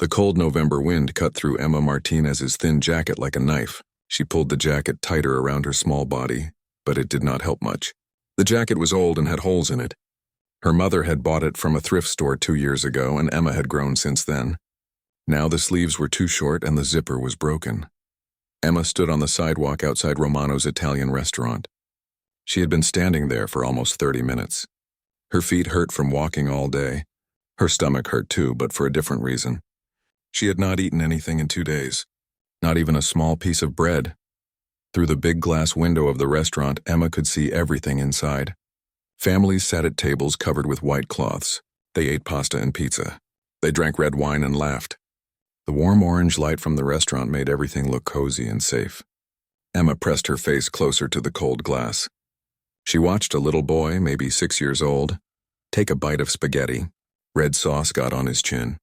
The cold November wind cut through Emma Martinez's thin jacket like a knife. She pulled the jacket tighter around her small body, but it did not help much. The jacket was old and had holes in it. Her mother had bought it from a thrift store 2 years ago, and Emma had grown since then. Now the sleeves were too short and the zipper was broken. Emma stood on the sidewalk outside Romano's Italian restaurant. She had been standing there for almost 30 minutes. Her feet hurt from walking all day. Her stomach hurt too, but for a different reason. She had not eaten anything in 2 days, not even a small piece of bread. Through the big glass window of the restaurant, Emma could see everything inside. Families sat at tables covered with white cloths. They ate pasta and pizza. They drank red wine and laughed. The warm orange light from the restaurant made everything look cozy and safe. Emma pressed her face closer to the cold glass. She watched a little boy, maybe 6 years old, take a bite of spaghetti. Red sauce got on his chin.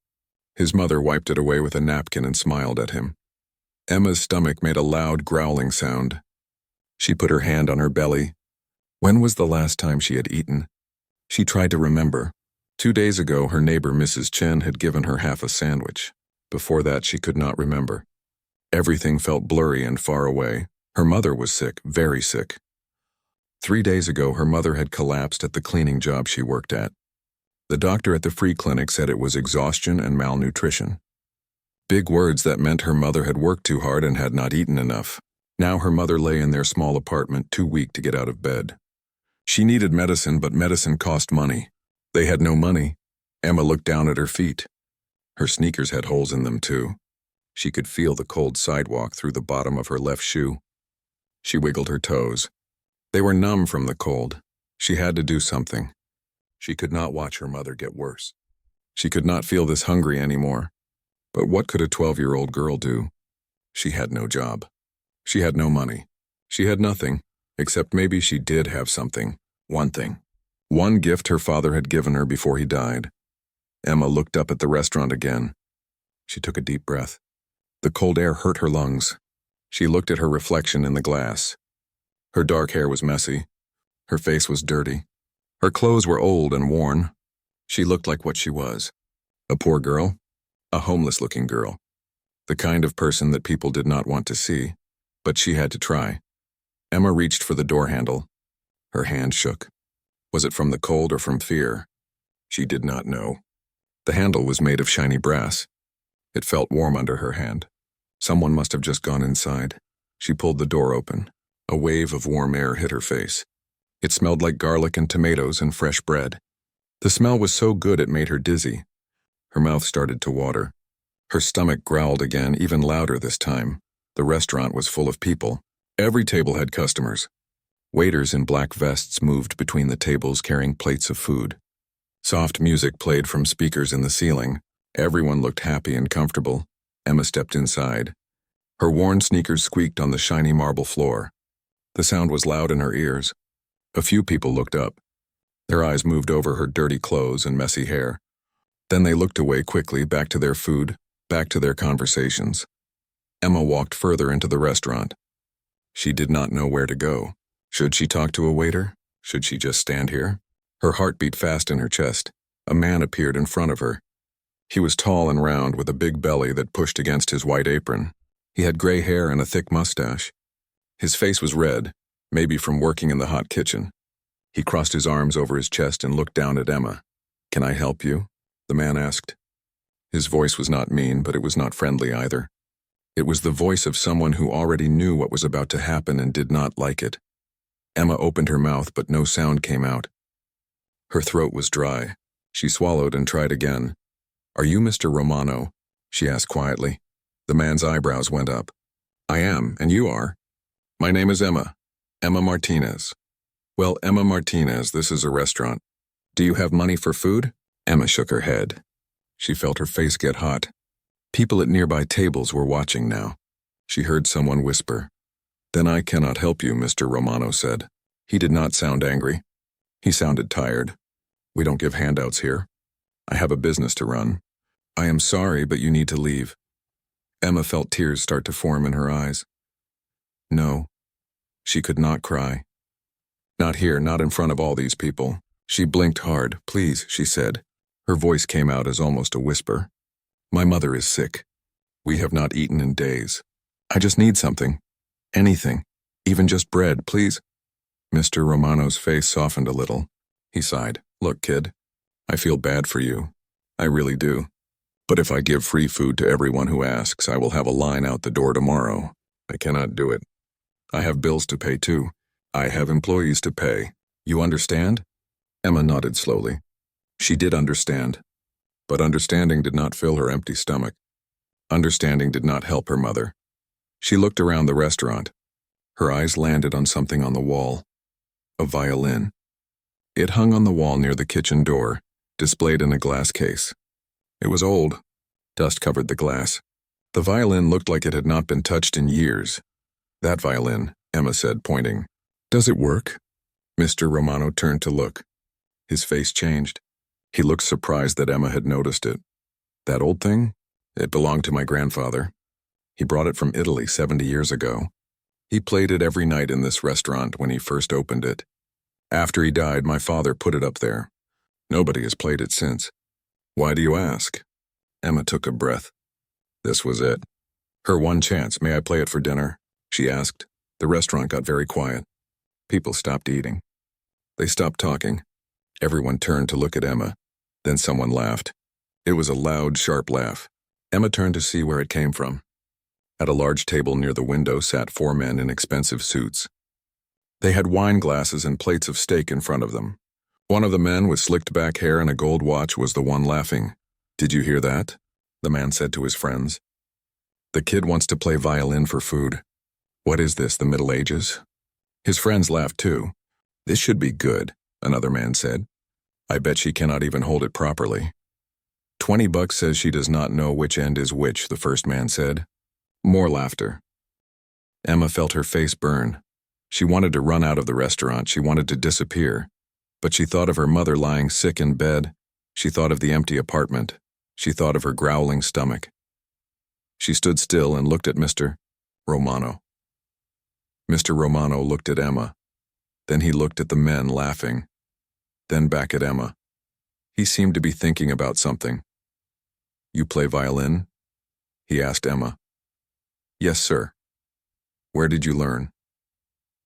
His mother wiped it away with a napkin and smiled at him. Emma's stomach made a loud growling sound. She put her hand on her belly. When was the last time she had eaten? She tried to remember. 2 days ago, her neighbor Mrs. Chen had given her half a sandwich. Before that, she could not remember. Everything felt blurry and far away. Her mother was sick, very sick. 3 days ago, her mother had collapsed at the cleaning job she worked at. The doctor at the free clinic said it was exhaustion and malnutrition. Big words that meant her mother had worked too hard and had not eaten enough. Now her mother lay in their small apartment, too weak to get out of bed. She needed medicine, but medicine cost money. They had no money. Emma looked down at her feet. Her sneakers had holes in them too. She could feel the cold sidewalk through the bottom of her left shoe. She wiggled her toes. They were numb from the cold. She had to do something. She could not watch her mother get worse. She could not feel this hungry anymore. But what could a 12-year-old girl do? She had no job. She had no money. She had nothing, except maybe she did have something. One thing. One gift her father had given her before he died. Emma looked up at the restaurant again. She took a deep breath. The cold air hurt her lungs. She looked at her reflection in the glass. Her dark hair was messy. Her face was dirty. Her clothes were old and worn. She looked like what she was. A poor girl. A homeless-looking girl. The kind of person that people did not want to see. But she had to try. Emma reached for the door handle. Her hand shook. Was it from the cold or from fear? She did not know. The handle was made of shiny brass. It felt warm under her hand. Someone must have just gone inside. She pulled the door open. A wave of warm air hit her face. It smelled like garlic and tomatoes and fresh bread. The smell was so good it made her dizzy. Her mouth started to water. Her stomach growled again, even louder this time. The restaurant was full of people. Every table had customers. Waiters in black vests moved between the tables carrying plates of food. Soft music played from speakers in the ceiling. Everyone looked happy and comfortable. Emma stepped inside. Her worn sneakers squeaked on the shiny marble floor. The sound was loud in her ears. A few people looked up. Their eyes moved over her dirty clothes and messy hair. Then they looked away quickly, back to their food, back to their conversations. Emma walked further into the restaurant. She did not know where to go. Should she talk to a waiter? Should she just stand here? Her heart beat fast in her chest. A man appeared in front of her. He was tall and round with a big belly that pushed against his white apron. He had gray hair and a thick mustache. His face was red, maybe from working in the hot kitchen. He crossed his arms over his chest and looked down at Emma. "Can I help you?" the man asked. His voice was not mean, but it was not friendly either. It was the voice of someone who already knew what was about to happen and did not like it. Emma opened her mouth, but no sound came out. Her throat was dry. She swallowed and tried again. "Are you Mr. Romano?" she asked quietly. The man's eyebrows went up. "I am, and you are?" "My name is Emma. Emma Martinez." "Well, Emma Martinez, this is a restaurant. Do you have money for food?" Emma shook her head. She felt her face get hot. People at nearby tables were watching now. She heard someone whisper. "Then I cannot help you," Mr. Romano said. He did not sound angry. He sounded tired. "We don't give handouts here. I have a business to run. I am sorry, but you need to leave." Emma felt tears start to form in her eyes. No. She could not cry. Not here, not in front of all these people. She blinked hard. "Please," she said. Her voice came out as almost a whisper. My mother is sick. We have not eaten in days. I just need something. Anything. Even just bread, please." Mr. Romano's face softened a little. He sighed. "Look, kid, I feel bad for you. I really do. But if I give free food to everyone who asks, I will have a line out the door tomorrow. I cannot do it. I have bills to pay too. I have employees to pay. You understand?" Emma nodded slowly. She did understand. But understanding did not fill her empty stomach. Understanding did not help her mother. She looked around the restaurant. Her eyes landed on something on the wall. A violin. It hung on the wall near the kitchen door, displayed in a glass case. It was old. Dust covered the glass. The violin looked like it had not been touched in years. "That violin," Emma said, pointing. "Does it work?" Mr. Romano turned to look. His face changed. He looked surprised that Emma had noticed it. "That old thing? It belonged to my grandfather. He brought it from Italy 70 years ago. He played it every night in this restaurant when he first opened it. After he died, my father put it up there. Nobody has played it since." "Why do you ask?" Emma took a breath. This was it. Her one chance. "May I play it for dinner?" she asked. The restaurant got very quiet. People stopped eating. They stopped talking. Everyone turned to look at Emma. Then someone laughed. It was a loud, sharp laugh. Emma turned to see where it came from. At a large table near the window sat 4 men in expensive suits. They had wine glasses and plates of steak in front of them. One of the men with slicked back hair and a gold watch was the one laughing. "Did you hear that?" the man said to his friends. "The kid wants to play violin for food. What is this, the Middle Ages?" His friends laughed too. "This should be good," another man said. "I bet she cannot even hold it properly." $20 says she does not know which end is which, the first man said. More laughter. Emma felt her face burn. She wanted to run out of the restaurant. She wanted to disappear. But she thought of her mother lying sick in bed. She thought of the empty apartment. She thought of her growling stomach. She stood still and looked at Mr. Romano. Mr. Romano looked at Emma. Then he looked at the men laughing. Then back at Emma. He seemed to be thinking about something. "You play violin?" he asked Emma. "Yes, sir." "Where did you learn?"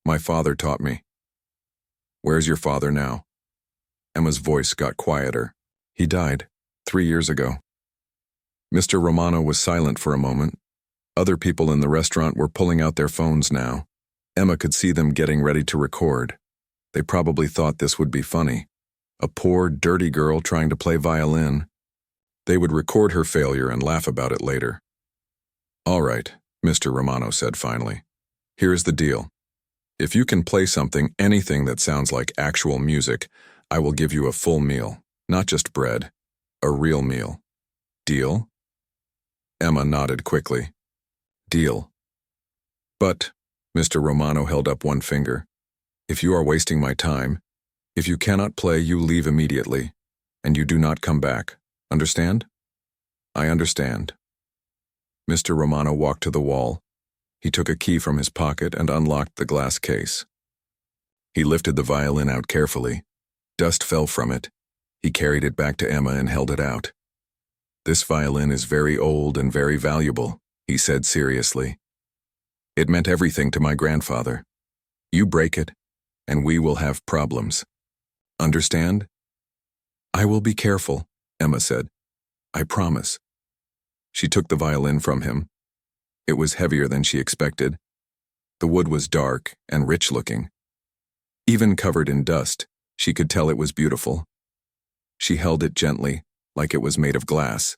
"My father taught me." "Where's your father now?" Emma's voice got quieter. "He died 3 years ago." Mr. Romano was silent for a moment. Other people in the restaurant were pulling out their phones now. Emma could see them getting ready to record. They probably thought this would be funny. A poor, dirty girl trying to play violin. They would record her failure and laugh about it later. "All right," Mr. Romano said finally. "Here's the deal. If you can play something, anything that sounds like actual music, I will give you a full meal, not just bread, a real meal. Deal?" Emma nodded quickly. "Deal." "But," Mr. Romano held up one finger, "if you are wasting my time, if you cannot play, you leave immediately, and you do not come back. Understand?" "I understand." Mr. Romano walked to the wall. He took a key from his pocket and unlocked the glass case. He lifted the violin out carefully. Dust fell from it. He carried it back to Emma and held it out. "This violin is very old and very valuable," he said seriously. "It meant everything to my grandfather. You break it, and we will have problems. Understand?" "I will be careful," Emma said. "I promise." She took the violin from him. It was heavier than she expected. The wood was dark and rich-looking. Even covered in dust, she could tell it was beautiful. She held it gently, like it was made of glass.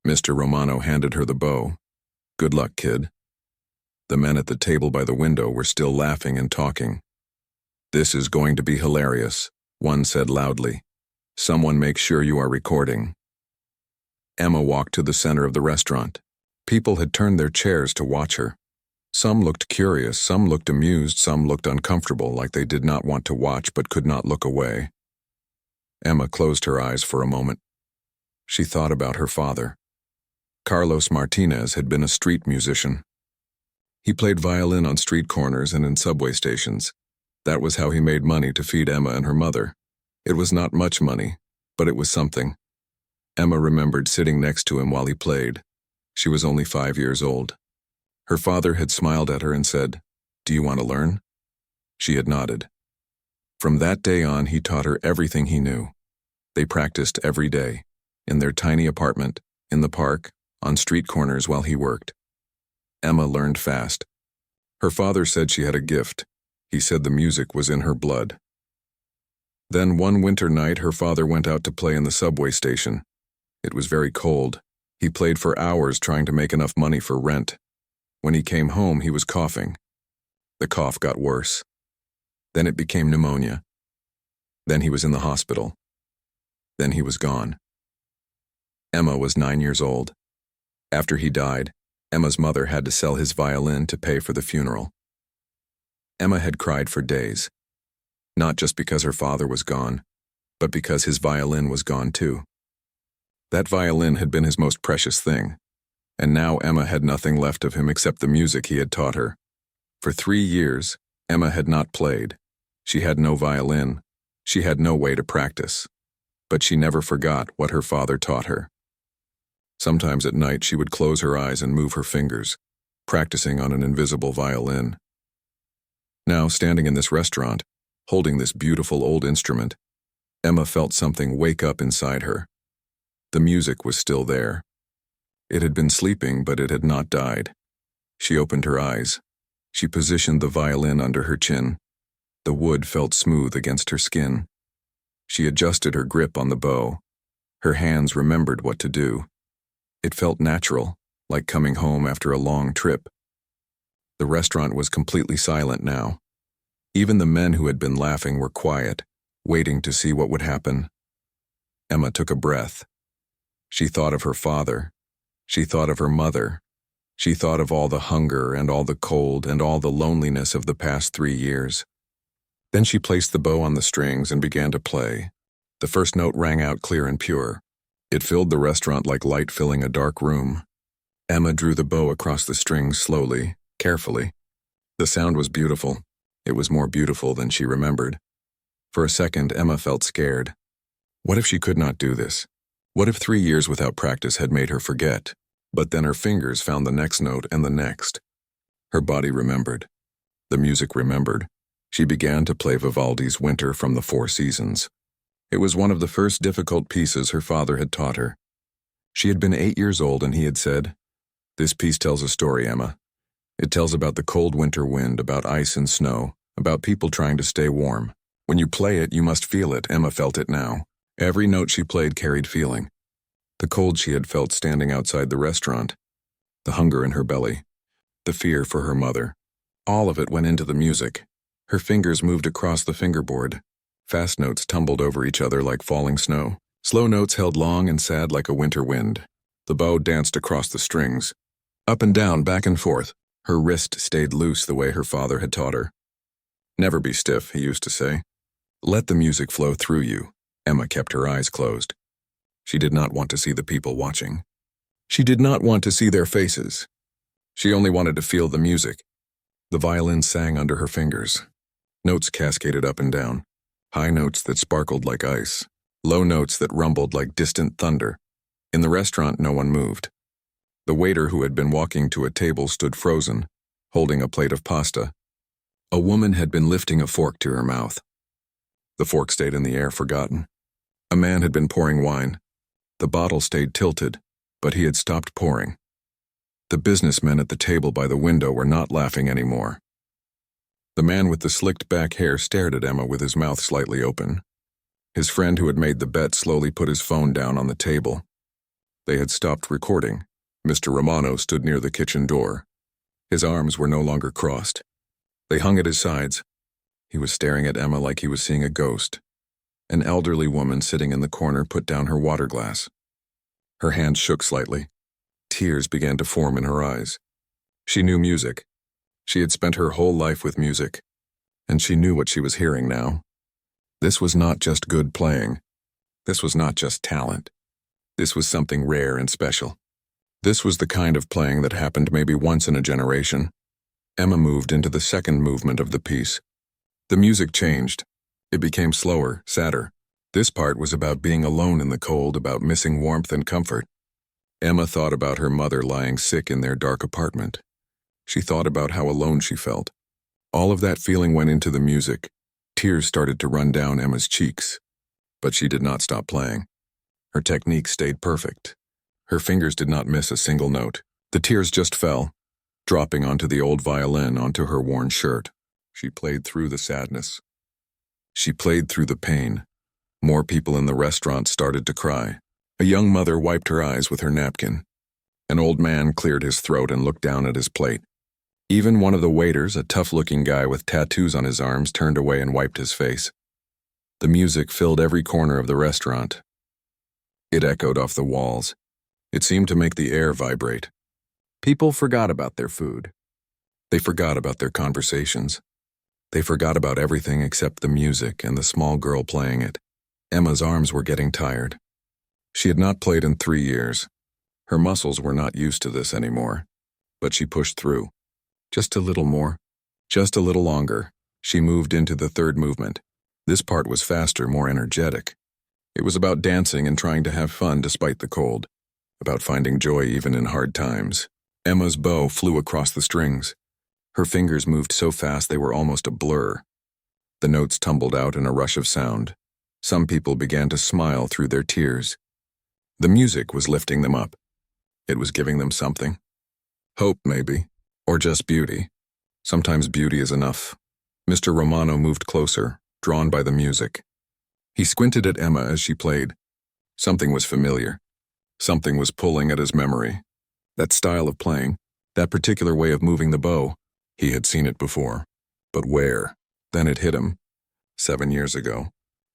Mr. Romano handed her the bow. "Good luck, kid." The men at the table by the window were still laughing and talking. "This is going to be hilarious," one said loudly. "Someone make sure you are recording." Emma walked to the center of the restaurant. People had turned their chairs to watch her. Some looked curious, some looked amused, some looked uncomfortable, like they did not want to watch but could not look away. Emma closed her eyes for a moment. She thought about her father. Carlos Martinez had been a street musician. He played violin on street corners and in subway stations. That was how he made money to feed Emma and her mother. It was not much money, but it was something. Emma remembered sitting next to him while he played. She was only 5 years old. Her father had smiled at her and said, "Do you want to learn?" She had nodded. From that day on, he taught her everything he knew. They practiced every day, in their tiny apartment, in the park, on street corners while he worked. Emma learned fast. Her father said she had a gift. He said the music was in her blood. Then one winter night, her father went out to play in the subway station. It was very cold. He played for hours trying to make enough money for rent. When he came home, he was coughing. The cough got worse. Then it became pneumonia. Then he was in the hospital. Then he was gone. Emma was 9 years old. After he died, Emma's mother had to sell his violin to pay for the funeral. Emma had cried for days, not just because her father was gone, but because his violin was gone too. That violin had been his most precious thing, and now Emma had nothing left of him except the music he had taught her. For 3 years, Emma had not played. She had no violin. She had no way to practice. But she never forgot what her father taught her. Sometimes at night she would close her eyes and move her fingers, practicing on an invisible violin. Now, standing in this restaurant, holding this beautiful old instrument, Emma felt something wake up inside her. The music was still there. It had been sleeping, but it had not died. She opened her eyes. She positioned the violin under her chin. The wood felt smooth against her skin. She adjusted her grip on the bow. Her hands remembered what to do. It felt natural, like coming home after a long trip. The restaurant was completely silent now. Even the men who had been laughing were quiet, waiting to see what would happen. Emma took a breath. She thought of her father. She thought of her mother. She thought of all the hunger and all the cold and all the loneliness of the past 3 years. Then she placed the bow on the strings and began to play. The first note rang out clear and pure. It filled the restaurant like light filling a dark room. Emma drew the bow across the strings slowly, carefully. The sound was beautiful. It was more beautiful than she remembered. For a second, Emma felt scared. What if she could not do this? What if 3 years without practice had made her forget? But then her fingers found the next note and the next. Her body remembered. The music remembered. She began to play Vivaldi's Winter from the Four Seasons. It was one of the first difficult pieces her father had taught her. She had been 8 years old and he had said, "This piece tells a story, Emma. It tells about the cold winter wind, about ice and snow, about people trying to stay warm. When you play it, you must feel it." Emma felt it now. Every note she played carried feeling. The cold she had felt standing outside the restaurant, the hunger in her belly, the fear for her mother. All of it went into the music. Her fingers moved across the fingerboard. Fast notes tumbled over each other like falling snow. Slow notes held long and sad like a winter wind. The bow danced across the strings. Up and down, back and forth. Her wrist stayed loose the way her father had taught her. "Never be stiff," he used to say. "Let the music flow through you." Emma kept her eyes closed. She did not want to see the people watching. She did not want to see their faces. She only wanted to feel the music. The violin sang under her fingers. Notes cascaded up and down. High notes that sparkled like ice. Low notes that rumbled like distant thunder. In the restaurant, no one moved. The waiter who had been walking to a table stood frozen, holding a plate of pasta. A woman had been lifting a fork to her mouth. The fork stayed in the air, forgotten. A man had been pouring wine. The bottle stayed tilted, but he had stopped pouring. The businessmen at the table by the window were not laughing anymore. The man with the slicked back hair stared at Emma with his mouth slightly open. His friend who had made the bet slowly put his phone down on the table. They had stopped recording. Mr. Romano stood near the kitchen door. His arms were no longer crossed. They hung at his sides. He was staring at Emma like he was seeing a ghost. An elderly woman sitting in the corner put down her water glass. Her hand shook slightly. Tears began to form in her eyes. She knew music. She had spent her whole life with music, and she knew what she was hearing now. This was not just good playing. This was not just talent. This was something rare and special. This was the kind of playing that happened maybe once in a generation. Emma moved into the second movement of the piece. The music changed. It became slower, sadder. This part was about being alone in the cold, about missing warmth and comfort. Emma thought about her mother lying sick in their dark apartment. She thought about how alone she felt. All of that feeling went into the music. Tears started to run down Emma's cheeks. But she did not stop playing. Her technique stayed perfect. Her fingers did not miss a single note. The tears just fell, dropping onto the old violin, onto her worn shirt. She played through the sadness. She played through the pain. More people in the restaurant started to cry. A young mother wiped her eyes with her napkin. An old man cleared his throat and looked down at his plate. Even one of the waiters, a tough-looking guy with tattoos on his arms, turned away and wiped his face. The music filled every corner of the restaurant. It echoed off the walls. It seemed to make the air vibrate. People forgot about their food. They forgot about their conversations. They forgot about everything except the music and the small girl playing it. Emma's arms were getting tired. She had not played in 3 years. Her muscles were not used to this anymore. But she pushed through. Just a little more. Just a little longer. She moved into the third movement. This part was faster, more energetic. It was about dancing and trying to have fun despite the cold. About finding joy even in hard times. Emma's bow flew across the strings. Her fingers moved so fast they were almost a blur. The notes tumbled out in a rush of sound. Some people began to smile through their tears. The music was lifting them up. It was giving them something. Hope, maybe. Or just beauty. Sometimes beauty is enough. Mr. Romano moved closer, drawn by the music. He squinted at Emma as she played. Something was familiar. Something was pulling at his memory. That style of playing, that particular way of moving the bow, he had seen it before. But where? Then it hit him. 7 years ago.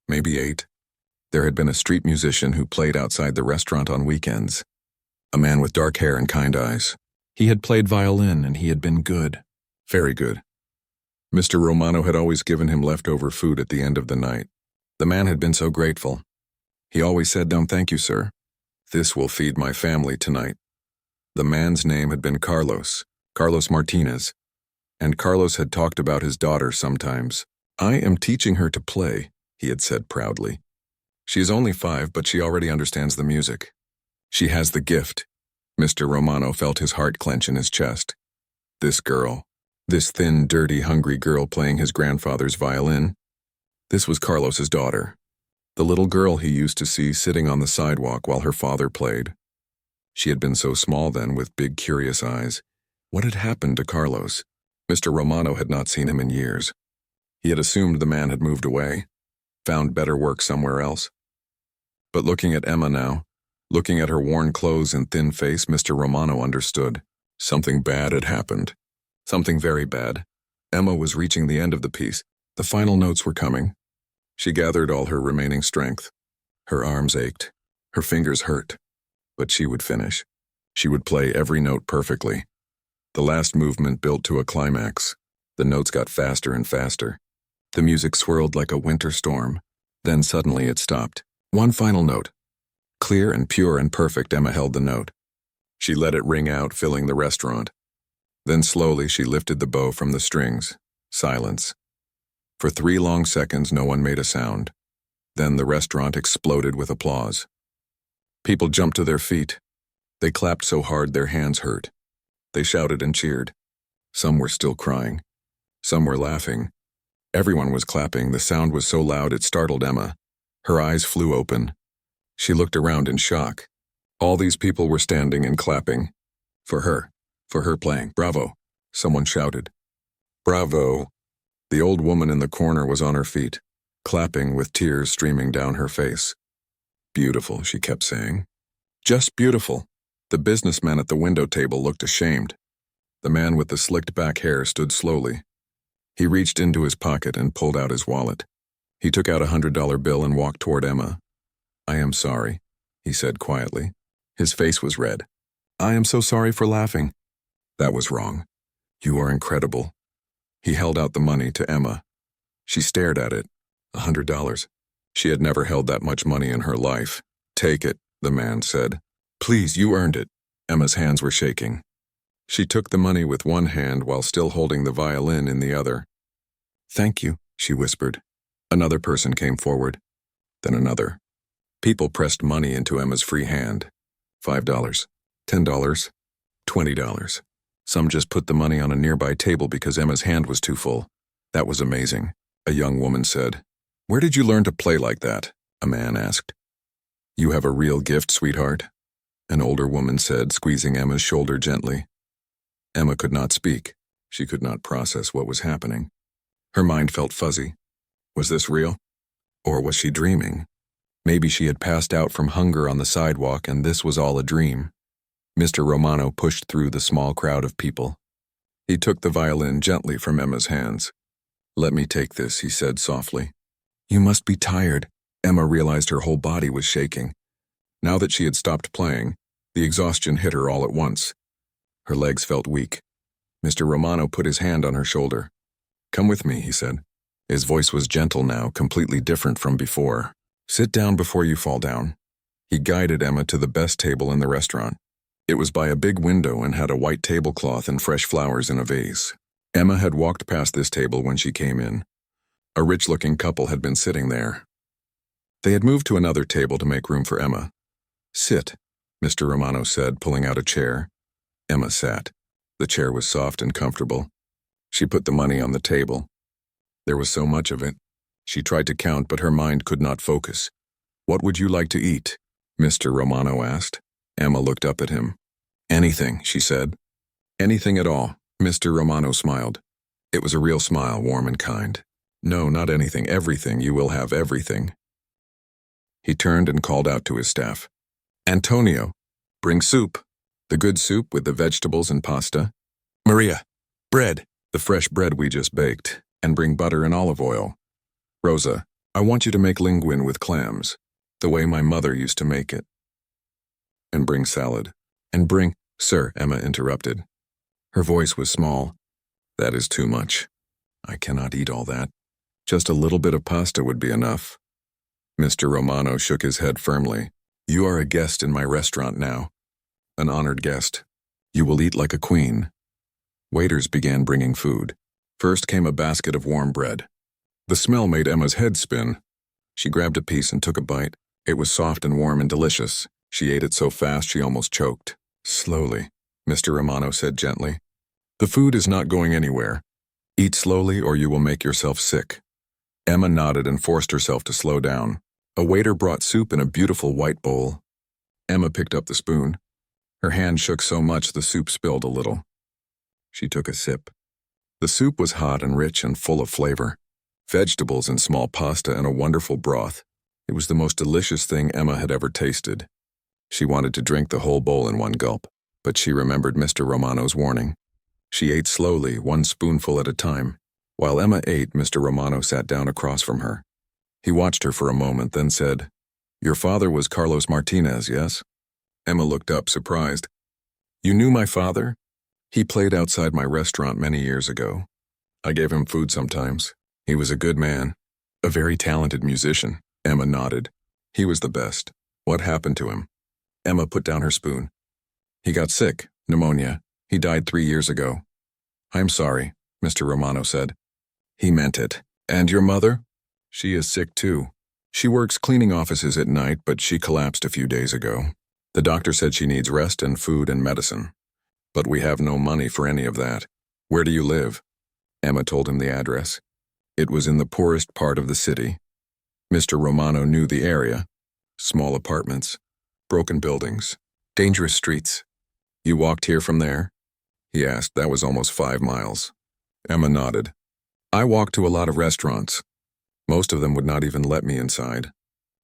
Maybe 8. There had been a street musician who played outside the restaurant on weekends. A man with dark hair and kind eyes. He had played violin and he had been good. Very good. Mr. Romano had always given him leftover food at the end of the night. The man had been so grateful. He always said, "No, thank you, sir. This will feed my family tonight." The man's name had been Carlos Martinez. And Carlos had talked about his daughter sometimes. "I am teaching her to play," he had said proudly. "She is only 5, but she already understands the music. She has the gift." Mr. Romano felt his heart clench in his chest. This girl, this thin, dirty, hungry girl playing his grandfather's violin. This was Carlos's daughter, the little girl he used to see sitting on the sidewalk while her father played. She had been so small then, with big, curious eyes. What had happened to Carlos? Mr. Romano had not seen him in years. He had assumed the man had moved away, found better work somewhere else. But looking at Emma now, looking at her worn clothes and thin face, Mr. Romano understood. Something bad had happened. Something very bad. Emma was reaching the end of the piece. The final notes were coming. She gathered all her remaining strength. Her arms ached. Her fingers hurt. But she would finish. She would play every note perfectly. The last movement built to a climax. The notes got faster and faster. The music swirled like a winter storm. Then suddenly it stopped. One final note. Clear and pure and perfect, Emma held the note. She let it ring out, filling the restaurant. Then slowly she lifted the bow from the strings. Silence. For 3 long seconds no one made a sound. Then the restaurant exploded with applause. People jumped to their feet. They clapped so hard their hands hurt. They shouted and cheered. Some were still crying. Some were laughing. Everyone was clapping. The sound was so loud it startled Emma. Her eyes flew open. She looked around in shock. All these people were standing and clapping. For her playing. "Bravo," someone shouted. "Bravo." The old woman in the corner was on her feet, clapping with tears streaming down her face. "Beautiful," she kept saying. "Just beautiful." The businessman at the window table looked ashamed. The man with the slicked back hair stood slowly. He reached into his pocket and pulled out his wallet. He took out a $100 bill and walked toward Emma. "I am sorry," he said quietly. His face was red. "I am so sorry for laughing." "That was wrong. You are incredible." He held out the money to Emma. She stared at it. $100. She had never held that much money in her life. "Take it," the man said. "Please, you earned it." Emma's hands were shaking. She took the money with one hand while still holding the violin in the other. "Thank you," she whispered. Another person came forward. then another. People pressed money into Emma's free hand. $5, $10, $20. Some just put the money on a nearby table because Emma's hand was too full. That was amazing, a young woman said. Where did you learn to play like that? A man asked. You have a real gift, sweetheart, an older woman said, squeezing Emma's shoulder gently. Emma could not speak. She could not process what was happening. Her mind felt fuzzy. Was this real? Or was she dreaming? Maybe she had passed out from hunger on the sidewalk and this was all a dream. Mr. Romano pushed through the small crowd of people. He took the violin gently from Emma's hands. Let me take this, he said softly. You must be tired. Emma realized her whole body was shaking. Now that she had stopped playing, the exhaustion hit her all at once. Her legs felt weak. Mr. Romano put his hand on her shoulder. Come with me, he said. His voice was gentle now, completely different from before. Sit down before you fall down. He guided Emma to the best table in the restaurant. It was by a big window and had a white tablecloth and fresh flowers in a vase. Emma had walked past this table when she came in. A rich-looking couple had been sitting there. They had moved to another table to make room for Emma. Sit, Mr. Romano said, pulling out a chair. Emma sat. The chair was soft and comfortable. She put the money on the table. There was so much of it. She tried to count, but her mind could not focus. What would you like to eat? Mr. Romano asked. Emma looked up at him. Anything, she said. Anything at all, Mr. Romano smiled. It was a real smile, warm and kind. No, not anything, everything, you will have everything. He turned and called out to his staff. Antonio, bring soup. The good soup with the vegetables and pasta. Maria, bread, the fresh bread we just baked, and bring butter and olive oil. Rosa, I want you to make linguine with clams, the way my mother used to make it. And bring salad. And bring, sir, Emma interrupted. Her voice was small. That is too much. I cannot eat all that. Just a little bit of pasta would be enough. Mr. Romano shook his head firmly. You are a guest in my restaurant now. An honored guest. You will eat like a queen. Waiters began bringing food. First came a basket of warm bread. The smell made Emma's head spin. She grabbed a piece and took a bite. It was soft and warm and delicious. She ate it so fast she almost choked. Slowly, Mr. Romano said gently. The food is not going anywhere. Eat slowly or you will make yourself sick. Emma nodded and forced herself to slow down. A waiter brought soup in a beautiful white bowl. Emma picked up the spoon. Her hand shook so much the soup spilled a little. She took a sip. The soup was hot and rich and full of flavor. Vegetables and small pasta and a wonderful broth. It was the most delicious thing Emma had ever tasted. She wanted to drink the whole bowl in one gulp, but she remembered Mr. Romano's warning. She ate slowly, one spoonful at a time. While Emma ate, Mr. Romano sat down across from her. He watched her for a moment, then said, Your father was Carlos Martinez, yes? Emma looked up, surprised. You knew my father? He played outside my restaurant many years ago. I gave him food sometimes. He was a good man, a very talented musician. Emma nodded. He was the best. What happened to him? Emma put down her spoon. He got sick, pneumonia. He died 3 years ago. I'm sorry, Mr. Romano said. He meant it. And your mother? She is sick too. She works cleaning offices at night, but she collapsed a few days ago. The doctor said she needs rest and food and medicine. But we have no money for any of that. Where do you live? Emma told him the address. It was in the poorest part of the city. Mr. Romano knew the area. Small apartments, broken buildings, dangerous streets. You walked here from there? He asked. That was almost 5 miles. Emma nodded. I walked to a lot of restaurants. Most of them would not even let me inside.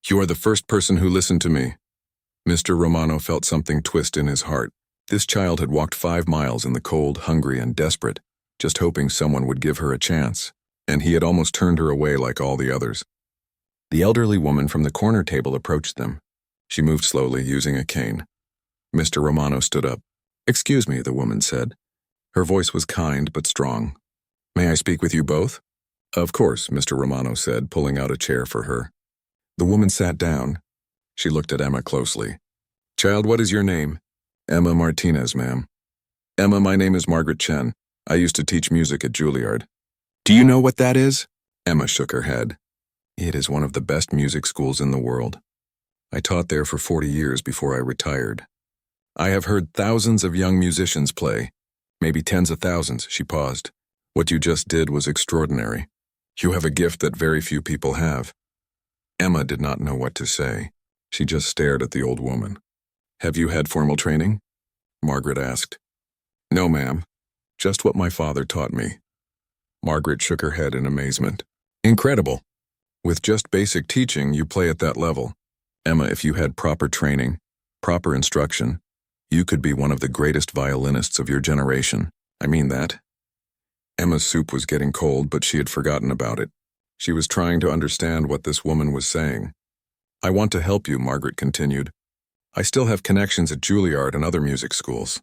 You are the first person who listened to me. Mr. Romano felt something twist in his heart. This child had walked 5 miles in the cold, hungry, and desperate, just hoping someone would give her a chance, and he had almost turned her away like all the others. The elderly woman from the corner table approached them. She moved slowly, using a cane. Mr. Romano stood up. Excuse me, the woman said. Her voice was kind but strong. May I speak with you both? Of course, Mr. Romano said, pulling out a chair for her. The woman sat down. She looked at Emma closely. Child, what is your name? Emma Martinez, ma'am. Emma, my name is Margaret Chen. I used to teach music at Juilliard. Do you know what that is? Emma shook her head. It is one of the best music schools in the world. I taught there for 40 years before I retired. I have heard thousands of young musicians play, maybe tens of thousands." She paused. "What you just did was extraordinary. You have a gift that very few people have." Emma did not know what to say. She just stared at the old woman. "Have you had formal training?" Margaret asked. "No, ma'am. Just what my father taught me." Margaret shook her head in amazement. "Incredible. With just basic teaching, you play at that level. Emma, if you had proper training, proper instruction, you could be one of the greatest violinists of your generation. I mean that." Emma's soup was getting cold, but she had forgotten about it. She was trying to understand what this woman was saying. "I want to help you," Margaret continued. "I still have connections at Juilliard and other music schools.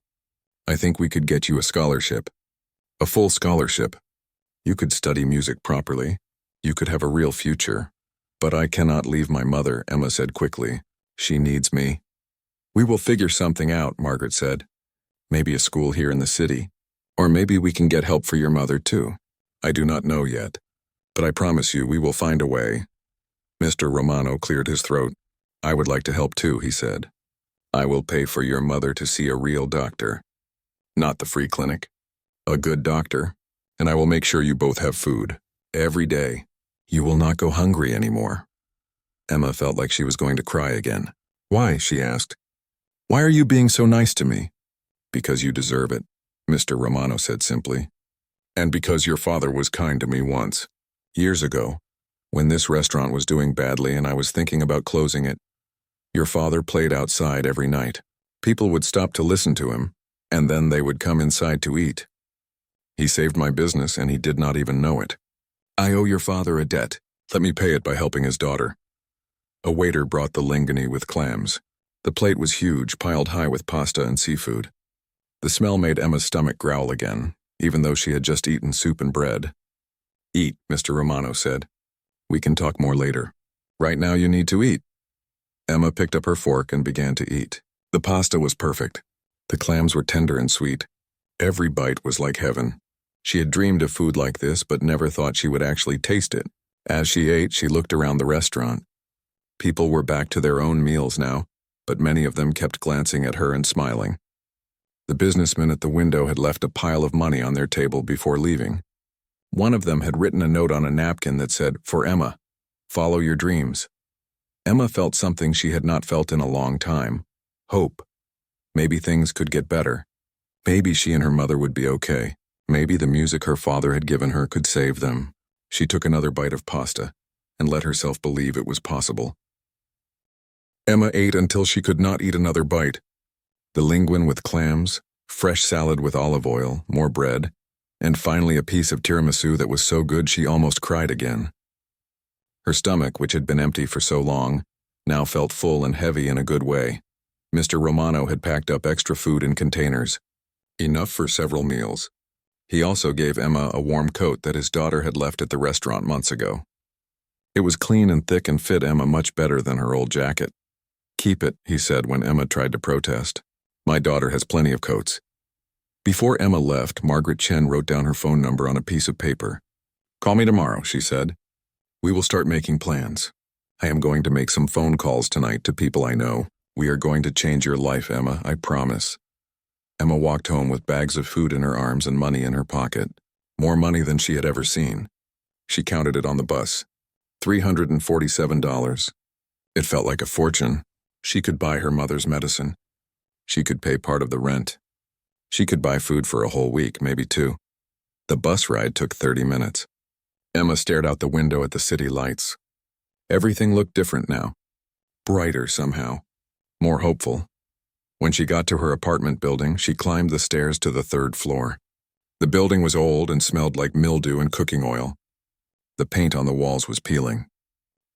I think we could get you a scholarship. A full scholarship. You could study music properly. You could have a real future. But I cannot leave my mother," Emma said quickly. "She needs me." "We will figure something out," Margaret said. "Maybe a school here in the city. Or maybe we can get help for your mother too. I do not know yet. But I promise you we will find a way." Mr. Romano cleared his throat. "I would like to help too," he said. "I will pay for your mother to see a real doctor. Not the free clinic. A good doctor. And I will make sure you both have food. Every day. You will not go hungry anymore." Emma felt like she was going to cry again. "Why?" she asked. "Why are you being so nice to me?" "Because you deserve it," Mr. Romano said simply. "And because your father was kind to me once. Years ago, when this restaurant was doing badly and I was thinking about closing it. Your father played outside every night. People would stop to listen to him, and then they would come inside to eat. He saved my business and he did not even know it. I owe your father a debt. Let me pay it by helping his daughter." A waiter brought the linguine with clams. The plate was huge, piled high with pasta and seafood. The smell made Emma's stomach growl again, even though she had just eaten soup and bread. "Eat," Mr. Romano said. "We can talk more later. Right now you need to eat." Emma picked up her fork and began to eat. The pasta was perfect. The clams were tender and sweet. Every bite was like heaven. She had dreamed of food like this, but never thought she would actually taste it. As she ate, she looked around the restaurant. People were back to their own meals now, but many of them kept glancing at her and smiling. The businessman at the window had left a pile of money on their table before leaving. One of them had written a note on a napkin that said, "For Emma, follow your dreams." Emma felt something she had not felt in a long time. Hope. Maybe things could get better. Maybe she and her mother would be okay. Maybe the music her father had given her could save them. She took another bite of pasta and let herself believe it was possible. Emma ate until she could not eat another bite. The linguine with clams, fresh salad with olive oil, more bread, and finally a piece of tiramisu that was so good she almost cried again. Her stomach, which had been empty for so long, now felt full and heavy in a good way. Mr. Romano had packed up extra food in containers, enough for several meals. He also gave Emma a warm coat that his daughter had left at the restaurant months ago. It was clean and thick and fit Emma much better than her old jacket. "Keep it," he said when Emma tried to protest. "My daughter has plenty of coats." Before Emma left, Margaret Chen wrote down her phone number on a piece of paper. "Call me tomorrow," she said. "We will start making plans. I am going to make some phone calls tonight to people I know. We are going to change your life, Emma, I promise." Emma walked home with bags of food in her arms and money in her pocket. More money than she had ever seen. She counted it on the bus. $347. It felt like a fortune. She could buy her mother's medicine. She could pay part of the rent. She could buy food for a whole week, maybe 2. The bus ride took 30 minutes. Emma stared out the window at the city lights. Everything looked different now. Brighter somehow. More hopeful. When she got to her apartment building, she climbed the stairs to the 3rd floor. The building was old and smelled like mildew and cooking oil. The paint on the walls was peeling.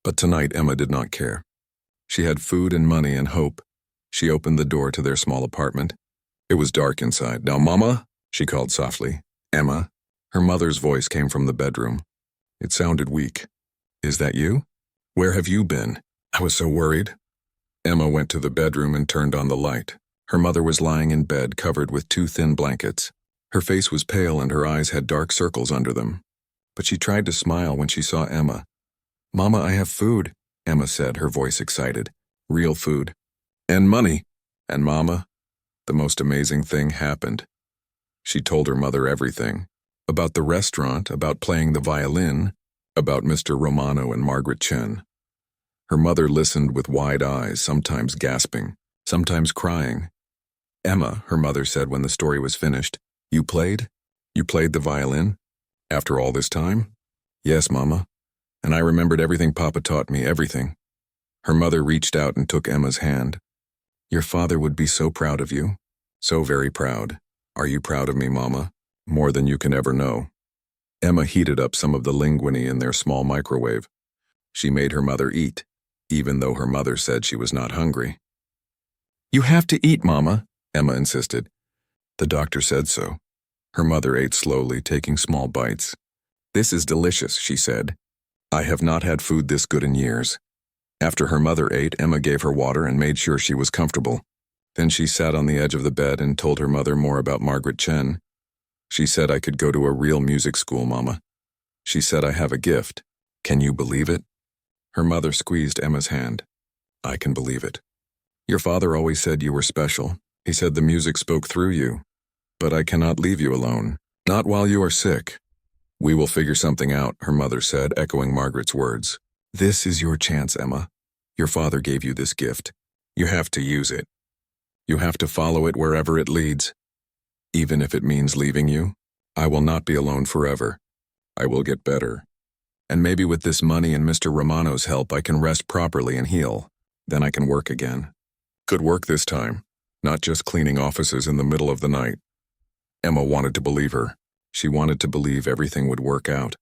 But tonight Emma did not care. She had food and money and hope. She opened the door to their small apartment. It was dark inside. "Now, Mama," she called softly. "Emma." Her mother's voice came from the bedroom. It sounded weak. "Is that you? Where have you been? I was so worried." Emma went to the bedroom and turned on the light. Her mother was lying in bed, covered with 2 thin blankets. Her face was pale and her eyes had dark circles under them. But she tried to smile when she saw Emma. Mama, I have food, Emma said, her voice excited. Real food. And money. And Mama, the most amazing thing happened. She told her mother everything. About the restaurant, about playing the violin, about Mr. Romano and Margaret Chen. Her mother listened with wide eyes, sometimes gasping, sometimes crying. Emma, her mother said when the story was finished, You played? You played the violin? After all this time? Yes, Mama. And I remembered everything Papa taught me, everything. Her mother reached out and took Emma's hand. Your father would be so proud of you. So very proud. Are you proud of me, Mama? More than you can ever know. Emma heated up some of the linguine in their small microwave. She made her mother eat, even though her mother said she was not hungry. You have to eat, Mama, Emma insisted. The doctor said so. Her mother ate slowly, taking small bites. This is delicious, she said. I have not had food this good in years. After her mother ate, Emma gave her water and made sure she was comfortable. Then she sat on the edge of the bed and told her mother more about Margaret Chen. She said I could go to a real music school, Mama. She said I have a gift. Can you believe it? Her mother squeezed Emma's hand. I can believe it. Your father always said you were special. He said the music spoke through you. But I cannot leave you alone. Not while you are sick. We will figure something out, her mother said, echoing Margaret's words. This is your chance, Emma. Your father gave you this gift. You have to use it. You have to follow it wherever it leads. Even if it means leaving you, I will not be alone forever. I will get better. And maybe with this money and Mr. Romano's help, I can rest properly and heal. Then I can work again. Good work this time, not just cleaning offices in the middle of the night. Emma wanted to believe her. She wanted to believe everything would work out.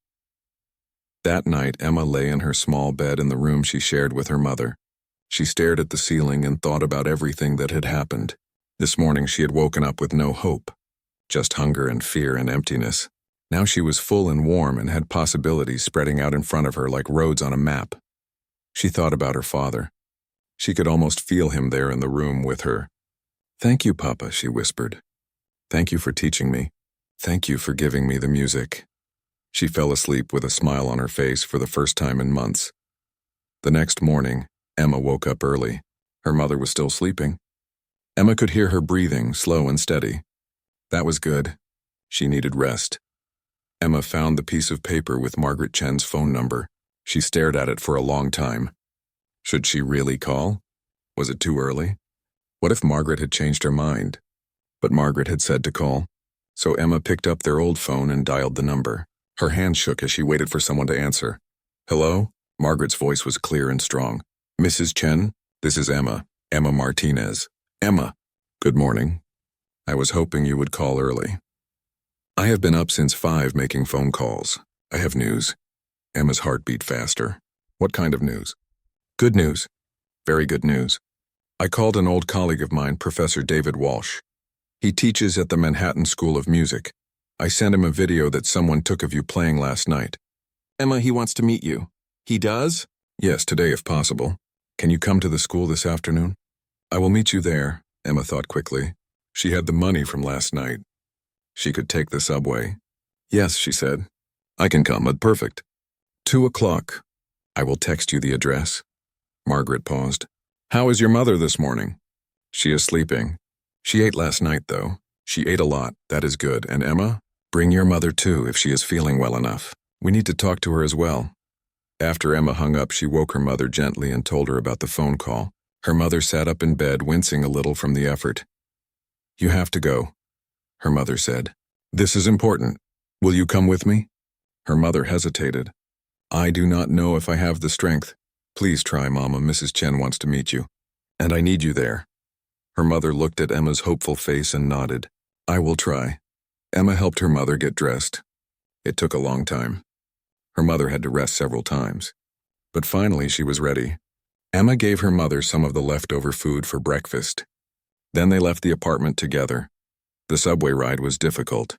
That night, Emma lay in her small bed in the room she shared with her mother. She stared at the ceiling and thought about everything that had happened. This morning she had woken up with no hope. Just hunger and fear and emptiness. Now she was full and warm and had possibilities spreading out in front of her like roads on a map. She thought about her father. She could almost feel him there in the room with her. Thank you, Papa, she whispered. Thank you for teaching me. Thank you for giving me the music. She fell asleep with a smile on her face for the first time in months. The next morning, Emma woke up early. Her mother was still sleeping. Emma could hear her breathing, slow and steady. That was good. She needed rest. Emma found the piece of paper with Margaret Chen's phone number. She stared at it for a long time. Should she really call? Was it too early? What if Margaret had changed her mind? But Margaret had said to call. So Emma picked up their old phone and dialed the number. Her hand shook as she waited for someone to answer. Hello? Margaret's voice was clear and strong. Mrs. Chen, this is Emma. Emma Martinez. Emma. Good morning. I was hoping you would call early. I have been up since 5 making phone calls. I have news. Emma's heart beat faster. What kind of news? Good news. Very good news. I called an old colleague of mine, Professor David Walsh. He teaches at the Manhattan School of Music. I sent him a video that someone took of you playing last night. Emma, he wants to meet you. He does? Yes, today if possible. Can you come to the school this afternoon? I will meet you there, Emma thought quickly. She had the money from last night. She could take the subway. Yes, she said. I can come, but perfect. 2 o'clock. I will text you the address. Margaret paused. How is your mother this morning? She is sleeping. She ate last night, though. She ate a lot. That is good. And Emma? Bring your mother, too, if she is feeling well enough. We need to talk to her as well. After Emma hung up, she woke her mother gently and told her about the phone call. Her mother sat up in bed, wincing a little from the effort. You have to go, her mother said. This is important. Will you come with me? Her mother hesitated. I do not know if I have the strength. Please try, Mama. Mrs. Chen wants to meet you. And I need you there. Her mother looked at Emma's hopeful face and nodded. I will try. Emma helped her mother get dressed. It took a long time. Her mother had to rest several times. But finally she was ready. Emma gave her mother some of the leftover food for breakfast. Then they left the apartment together. The subway ride was difficult.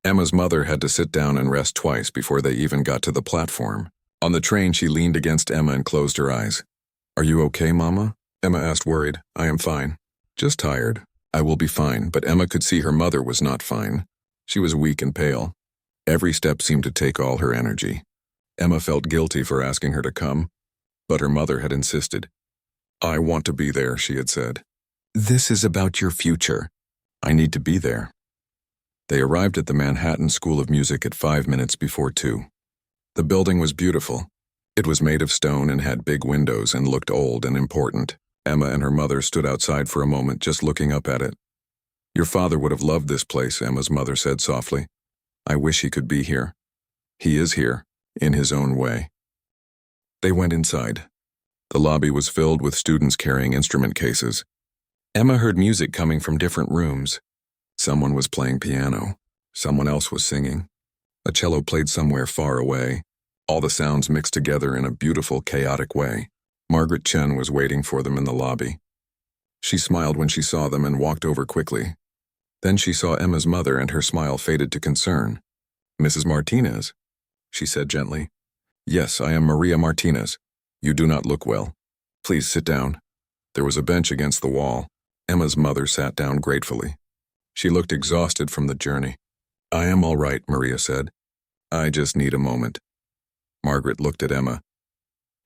Emma's mother had to sit down and rest twice before they even got to the platform. On the train, she leaned against Emma and closed her eyes. Are you okay, Mama? Emma asked, worried. I am fine. Just tired. I will be fine, but Emma could see her mother was not fine. She was weak and pale. Every step seemed to take all her energy. Emma felt guilty for asking her to come, but her mother had insisted. "I want to be there," she had said. "This is about your future. I need to be there." They arrived at the Manhattan School of Music at 5 minutes before 2. The building was beautiful. It was made of stone and had big windows and looked old and important. Emma and her mother stood outside for a moment just looking up at it. "Your father would have loved this place," Emma's mother said softly. "I wish he could be here. He is here, in his own way." They went inside. The lobby was filled with students carrying instrument cases. Emma heard music coming from different rooms. Someone was playing piano. Someone else was singing. A cello played somewhere far away. All the sounds mixed together in a beautiful, chaotic way. Margaret Chen was waiting for them in the lobby. She smiled when she saw them and walked over quickly. Then she saw Emma's mother and her smile faded to concern. "Mrs. Martinez," she said gently. "Yes, I am Maria Martinez. You do not look well. Please sit down." There was a bench against the wall. Emma's mother sat down gratefully. She looked exhausted from the journey. "I am all right," Maria said. "I just need a moment." Margaret looked at Emma.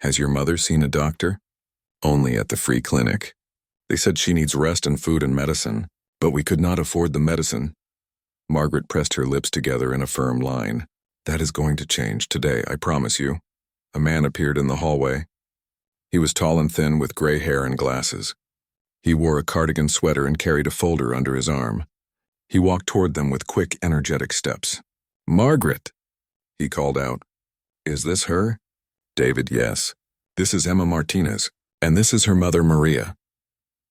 "Has your mother seen a doctor?" "Only at the free clinic. They said she needs rest and food and medicine, but we could not afford the medicine." Margaret pressed her lips together in a firm line. "That is going to change today, I promise you." A man appeared in the hallway. He was tall and thin with gray hair and glasses. He wore a cardigan sweater and carried a folder under his arm. He walked toward them with quick, energetic steps. "Margaret!" he called out. "Is this her?" "David, yes. This is Emma Martinez, and this is her mother, Maria."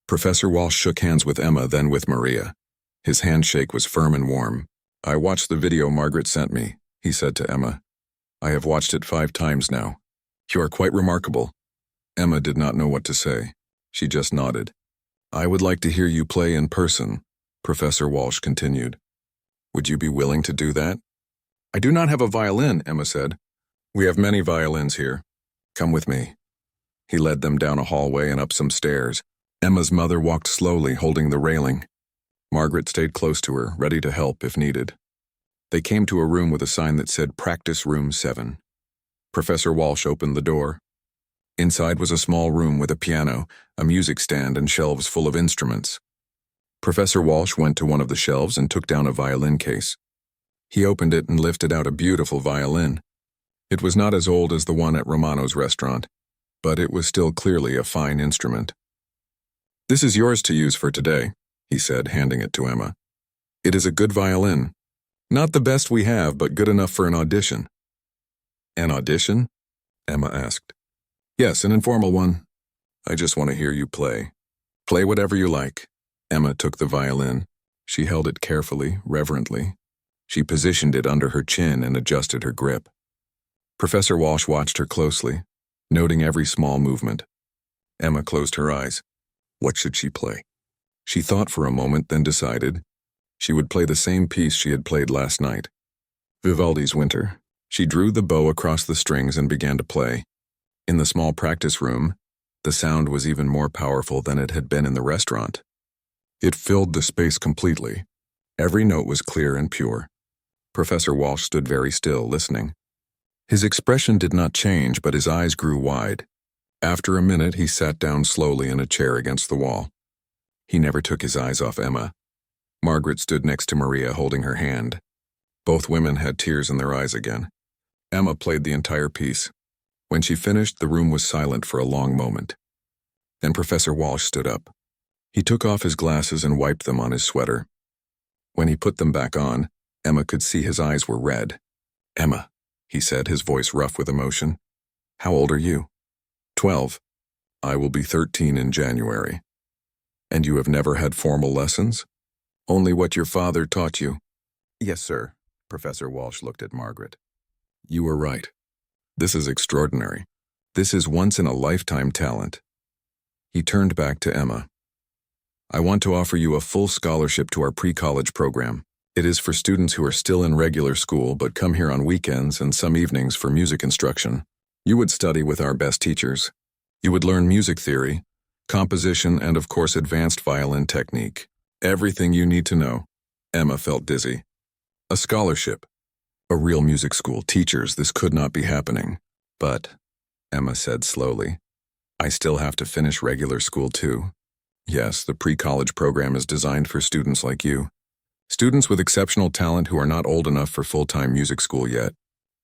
Professor Walsh shook hands with Emma, then with Maria. His handshake was firm and warm. "I watched the video Margaret sent me," he said to Emma. "I have watched it 5 times now. You are quite remarkable." Emma did not know what to say. She just nodded. "I would like to hear you play in person," Professor Walsh continued. "Would you be willing to do that?" "I do not have a violin," Emma said. "We have many violins here. Come with me." He led them down a hallway and up some stairs. Emma's mother walked slowly, holding the railing. Margaret stayed close to her, ready to help if needed. They came to a room with a sign that said Practice Room 7. Professor Walsh opened the door. Inside was a small room with a piano, a music stand, and shelves full of instruments. Professor Walsh went to one of the shelves and took down a violin case. He opened it and lifted out a beautiful violin. It was not as old as the one at Romano's restaurant, but it was still clearly a fine instrument. "This is yours to use for today," he said, handing it to Emma. "It is a good violin. Not the best we have, but good enough for an audition." "An audition?" Emma asked. "Yes, an informal one. I just want to hear you play. Play whatever you like." Emma took the violin. She held it carefully, reverently. She positioned it under her chin and adjusted her grip. Professor Walsh watched her closely, noting every small movement. Emma closed her eyes. What should she play? She thought for a moment, then decided she would play the same piece she had played last night. Vivaldi's Winter. She drew the bow across the strings and began to play. In the small practice room, the sound was even more powerful than it had been in the restaurant. It filled the space completely. Every note was clear and pure. Professor Walsh stood very still, listening. His expression did not change, but his eyes grew wide. After a minute, he sat down slowly in a chair against the wall. He never took his eyes off Emma. Margaret stood next to Maria, holding her hand. Both women had tears in their eyes again. Emma played the entire piece. When she finished, the room was silent for a long moment. Then Professor Walsh stood up. He took off his glasses and wiped them on his sweater. When he put them back on, Emma could see his eyes were red. "Emma," he said, his voice rough with emotion. "How old are you?" 12. I will be 13 in January. And you have never had formal lessons? Only what your father taught you? Yes, sir. Professor Walsh looked at Margaret. You were right. This is extraordinary. This is once-in-a-lifetime talent. He turned back to Emma. I want to offer you a full scholarship to our pre-college program. It is for students who are still in regular school but come here on weekends and some evenings for music instruction. You would study with our best teachers. You would learn music theory, composition, and of course advanced violin technique. Everything you need to know. Emma felt dizzy. A scholarship. A real music school. Teachers, this could not be happening. But, Emma said slowly, I still have to finish regular school too. Yes, the pre-college program is designed for students like you. Students with exceptional talent who are not old enough for full-time music school yet.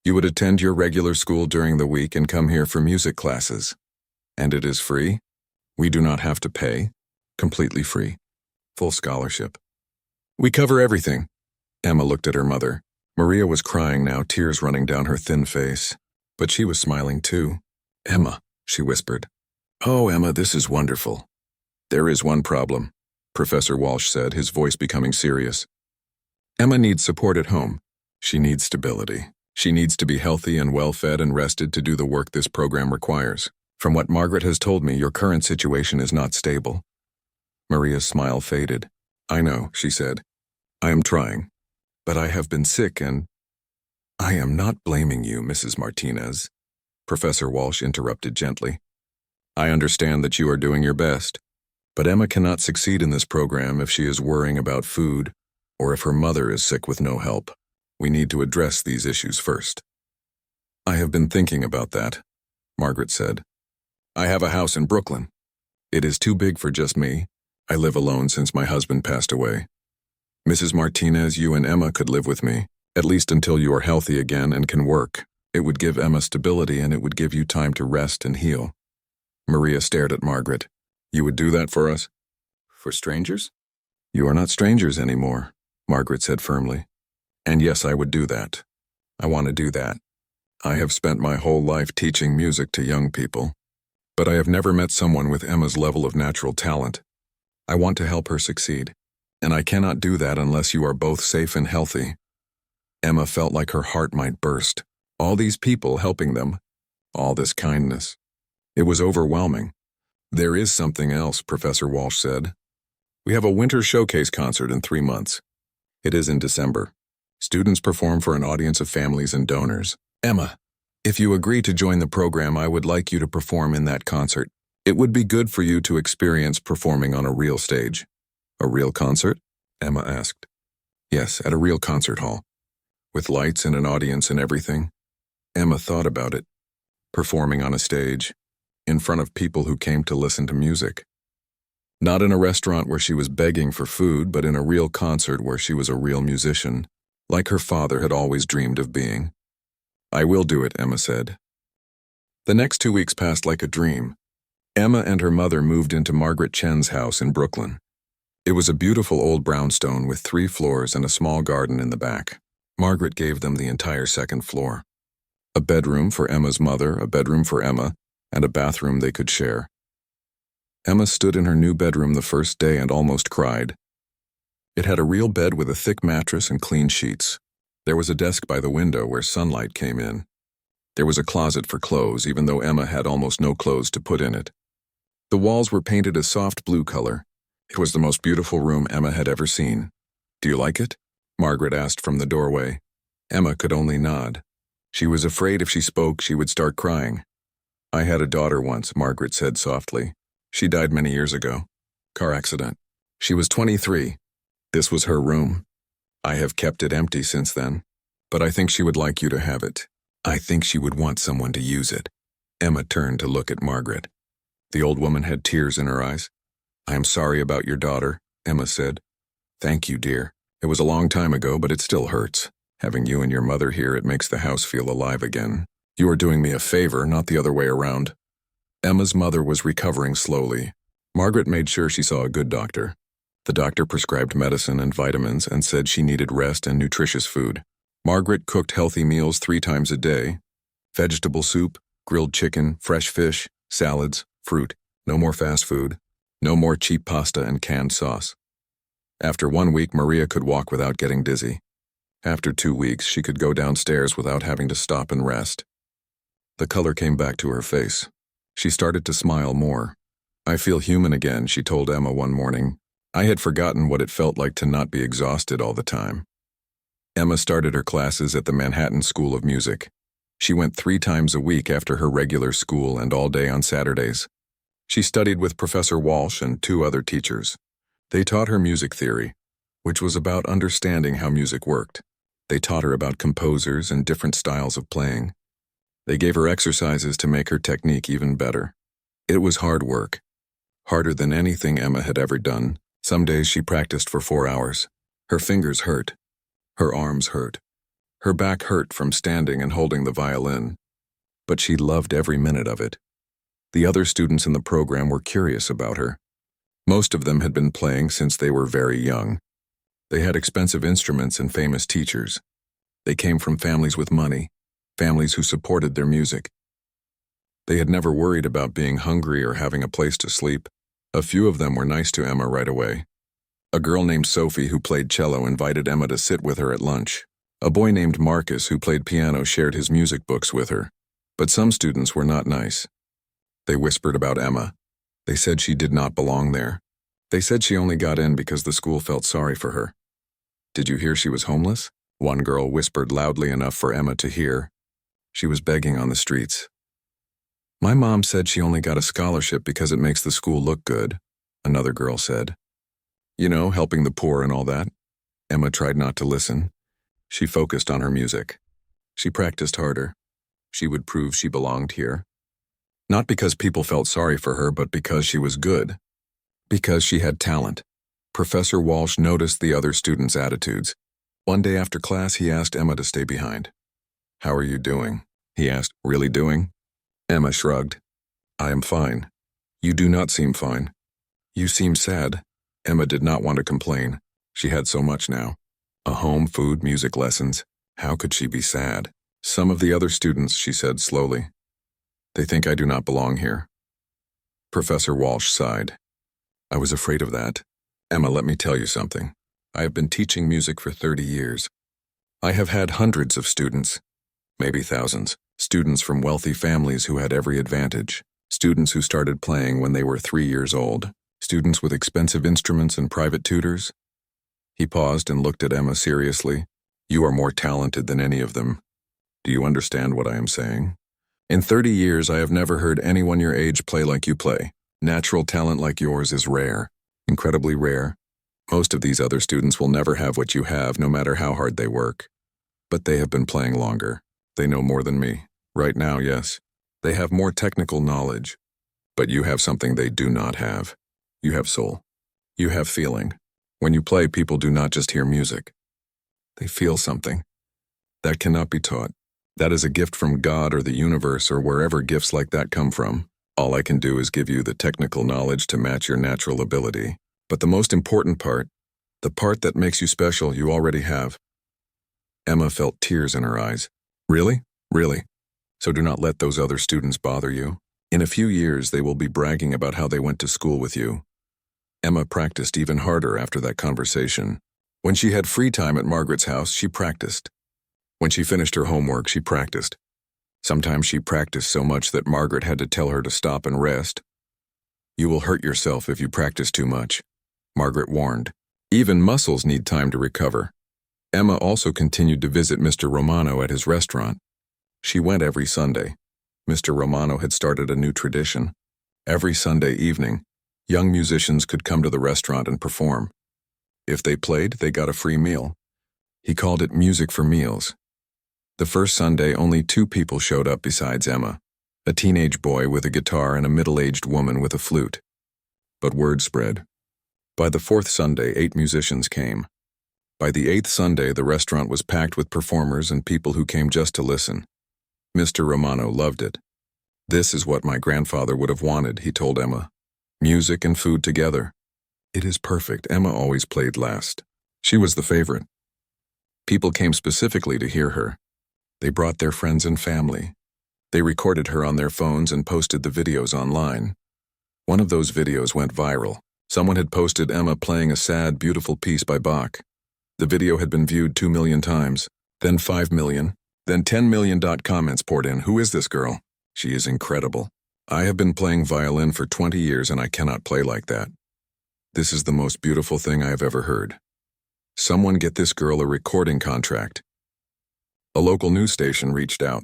You would attend your regular school during the week and come here for music classes. And it is free? We do not have to pay. Completely free. Full scholarship. We cover everything. Emma looked at her mother. Maria was crying now, tears running down her thin face. But she was smiling too. Emma, she whispered. Oh, Emma, this is wonderful. There is one problem, Professor Walsh said, his voice becoming serious. Emma needs support at home. She needs stability. She needs to be healthy and well-fed and rested to do the work this program requires. From what Margaret has told me, your current situation is not stable. Maria's smile faded. I know, she said. I am trying. But I have been sick and… I am not blaming you, Mrs. Martinez, Professor Walsh interrupted gently. I understand that you are doing your best, but Emma cannot succeed in this program if she is worrying about food or if her mother is sick with no help. We need to address these issues first. I have been thinking about that, Margaret said. I have a house in Brooklyn. It is too big for just me. I live alone since my husband passed away. Mrs. Martinez, you and Emma could live with me, at least until you are healthy again and can work. It would give Emma stability and it would give you time to rest and heal. Maria stared at Margaret. You would do that for us? For strangers? You are not strangers anymore, Margaret said firmly. And yes, I would do that. I want to do that. I have spent my whole life teaching music to young people, but I have never met someone with Emma's level of natural talent. I want to help her succeed, and I cannot do that unless you are both safe and healthy. Emma felt like her heart might burst. All these people helping them, all this kindness. It was overwhelming. There is something else, Professor Walsh said. We have a winter showcase concert in 3 months. It is in December. Students perform for an audience of families and donors. Emma, if you agree to join the program, I would like you to perform in that concert. It would be good for you to experience performing on a real stage. A real concert? Emma asked. Yes, at a real concert hall. With lights and an audience and everything. Emma thought about it. Performing on a stage, in front of people who came to listen to music. Not in a restaurant where she was begging for food, but in a real concert where she was a real musician, like her father had always dreamed of being. I will do it, Emma said. The next 2 weeks passed like a dream. Emma and her mother moved into Margaret Chen's house in Brooklyn. It was a beautiful old brownstone with 3 floors and a small garden in the back. Margaret gave them the entire 2nd floor. A bedroom for Emma's mother, a bedroom for Emma, and a bathroom they could share. Emma stood in her new bedroom the first day and almost cried. It had a real bed with a thick mattress and clean sheets. There was a desk by the window where sunlight came in. There was a closet for clothes, even though Emma had almost no clothes to put in it. The walls were painted a soft blue color. It was the most beautiful room Emma had ever seen. Do you like it? Margaret asked from the doorway. Emma could only nod. She was afraid if she spoke, she would start crying. I had a daughter once, Margaret said softly. She died many years ago. Car accident. She was 23. This was her room. I have kept it empty since then, but I think she would like you to have it. I think she would want someone to use it. Emma turned to look at Margaret. The old woman had tears in her eyes. I am sorry about your daughter, Emma said. Thank you, dear. It was a long time ago, but it still hurts. Having you and your mother here, it makes the house feel alive again. You are doing me a favor, not the other way around. Emma's mother was recovering slowly. Margaret made sure she saw a good doctor. The doctor prescribed medicine and vitamins and said she needed rest and nutritious food. Margaret cooked healthy meals 3 times a day. Vegetable soup, grilled chicken, fresh fish, salads, fruit. No more fast food. No more cheap pasta and canned sauce. After 1 week, Maria could walk without getting dizzy. After 2 weeks, she could go downstairs without having to stop and rest. The color came back to her face. She started to smile more. I feel human again, she told Emma one morning. I had forgotten what it felt like to not be exhausted all the time. Emma started her classes at the Manhattan School of Music. She went 3 times a week after her regular school and all day on Saturdays. She studied with Professor Walsh and 2 other teachers. They taught her music theory, which was about understanding how music worked. They taught her about composers and different styles of playing. They gave her exercises to make her technique even better. It was hard work, harder than anything Emma had ever done. Some days she practiced for 4 hours. Her fingers hurt. Her arms hurt. Her back hurt from standing and holding the violin. But she loved every minute of it. The other students in the program were curious about her. Most of them had been playing since they were very young. They had expensive instruments and famous teachers. They came from families with money, families who supported their music. They had never worried about being hungry or having a place to sleep. A few of them were nice to Emma right away. A girl named Sophie who played cello invited Emma to sit with her at lunch. A boy named Marcus who played piano shared his music books with her. But some students were not nice. They whispered about Emma. They said she did not belong there. They said she only got in because the school felt sorry for her. Did you hear she was homeless? One girl whispered loudly enough for Emma to hear. She was begging on the streets. My mom said she only got a scholarship because it makes the school look good, another girl said. You know, helping the poor and all that. Emma tried not to listen. She focused on her music. She practiced harder. She would prove she belonged here. Not because people felt sorry for her, but because she was good. Because she had talent. Professor Walsh noticed the other students' attitudes. One day after class, he asked Emma to stay behind. How are you doing? He asked. Really doing? Emma shrugged. I am fine. You do not seem fine. You seem sad. Emma did not want to complain. She had so much now. A home, food, music lessons. How could she be sad? Some of the other students, she said slowly. They think I do not belong here. Professor Walsh sighed. I was afraid of that. Emma, let me tell you something. I have been teaching music for 30 years. I have had hundreds of students, maybe thousands, students from wealthy families who had every advantage, students who started playing when they were 3 years old, students with expensive instruments and private tutors. He paused and looked at Emma seriously. You are more talented than any of them. Do you understand what I am saying? In 30 years, I have never heard anyone your age play like you play. Natural talent like yours is rare, incredibly rare. Most of these other students will never have what you have, no matter how hard they work. But they have been playing longer. They know more than me. Right now, yes. They have more technical knowledge. But you have something they do not have. You have soul. You have feeling. When you play, people do not just hear music. They feel something. That cannot be taught. That is a gift from God or the universe or wherever gifts like that come from. All I can do is give you the technical knowledge to match your natural ability. But the most important part, the part that makes you special, you already have. Emma felt tears in her eyes. Really? Really? So do not let those other students bother you. In a few years, they will be bragging about how they went to school with you. Emma practiced even harder after that conversation. When she had free time at Margaret's house, she practiced. When she finished her homework, she practiced. Sometimes she practiced so much that Margaret had to tell her to stop and rest. You will hurt yourself if you practice too much, Margaret warned. Even muscles need time to recover. Emma also continued to visit Mr. Romano at his restaurant. She went every Sunday. Mr. Romano had started a new tradition. Every Sunday evening, young musicians could come to the restaurant and perform. If they played, they got a free meal. He called it Music for Meals. The first Sunday, only 2 people showed up besides Emma, a teenage boy with a guitar and a middle-aged woman with a flute. But word spread. By the 4th Sunday, 8 musicians came. By the 8th Sunday, the restaurant was packed with performers and people who came just to listen. Mr. Romano loved it. This is what my grandfather would have wanted, he told Emma. Music and food together. It is perfect. Emma always played last. She was the favorite. People came specifically to hear her. They brought their friends and family. They recorded her on their phones and posted the videos online. One of those videos went viral. Someone had posted Emma playing a sad, beautiful piece by Bach. The video had been viewed 2 million times, then 5 million, then 10 million. Comments poured in. Who is this girl? She is incredible. I have been playing violin for 20 years and I cannot play like that. This is the most beautiful thing I have ever heard. Someone get this girl a recording contract. A local news station reached out.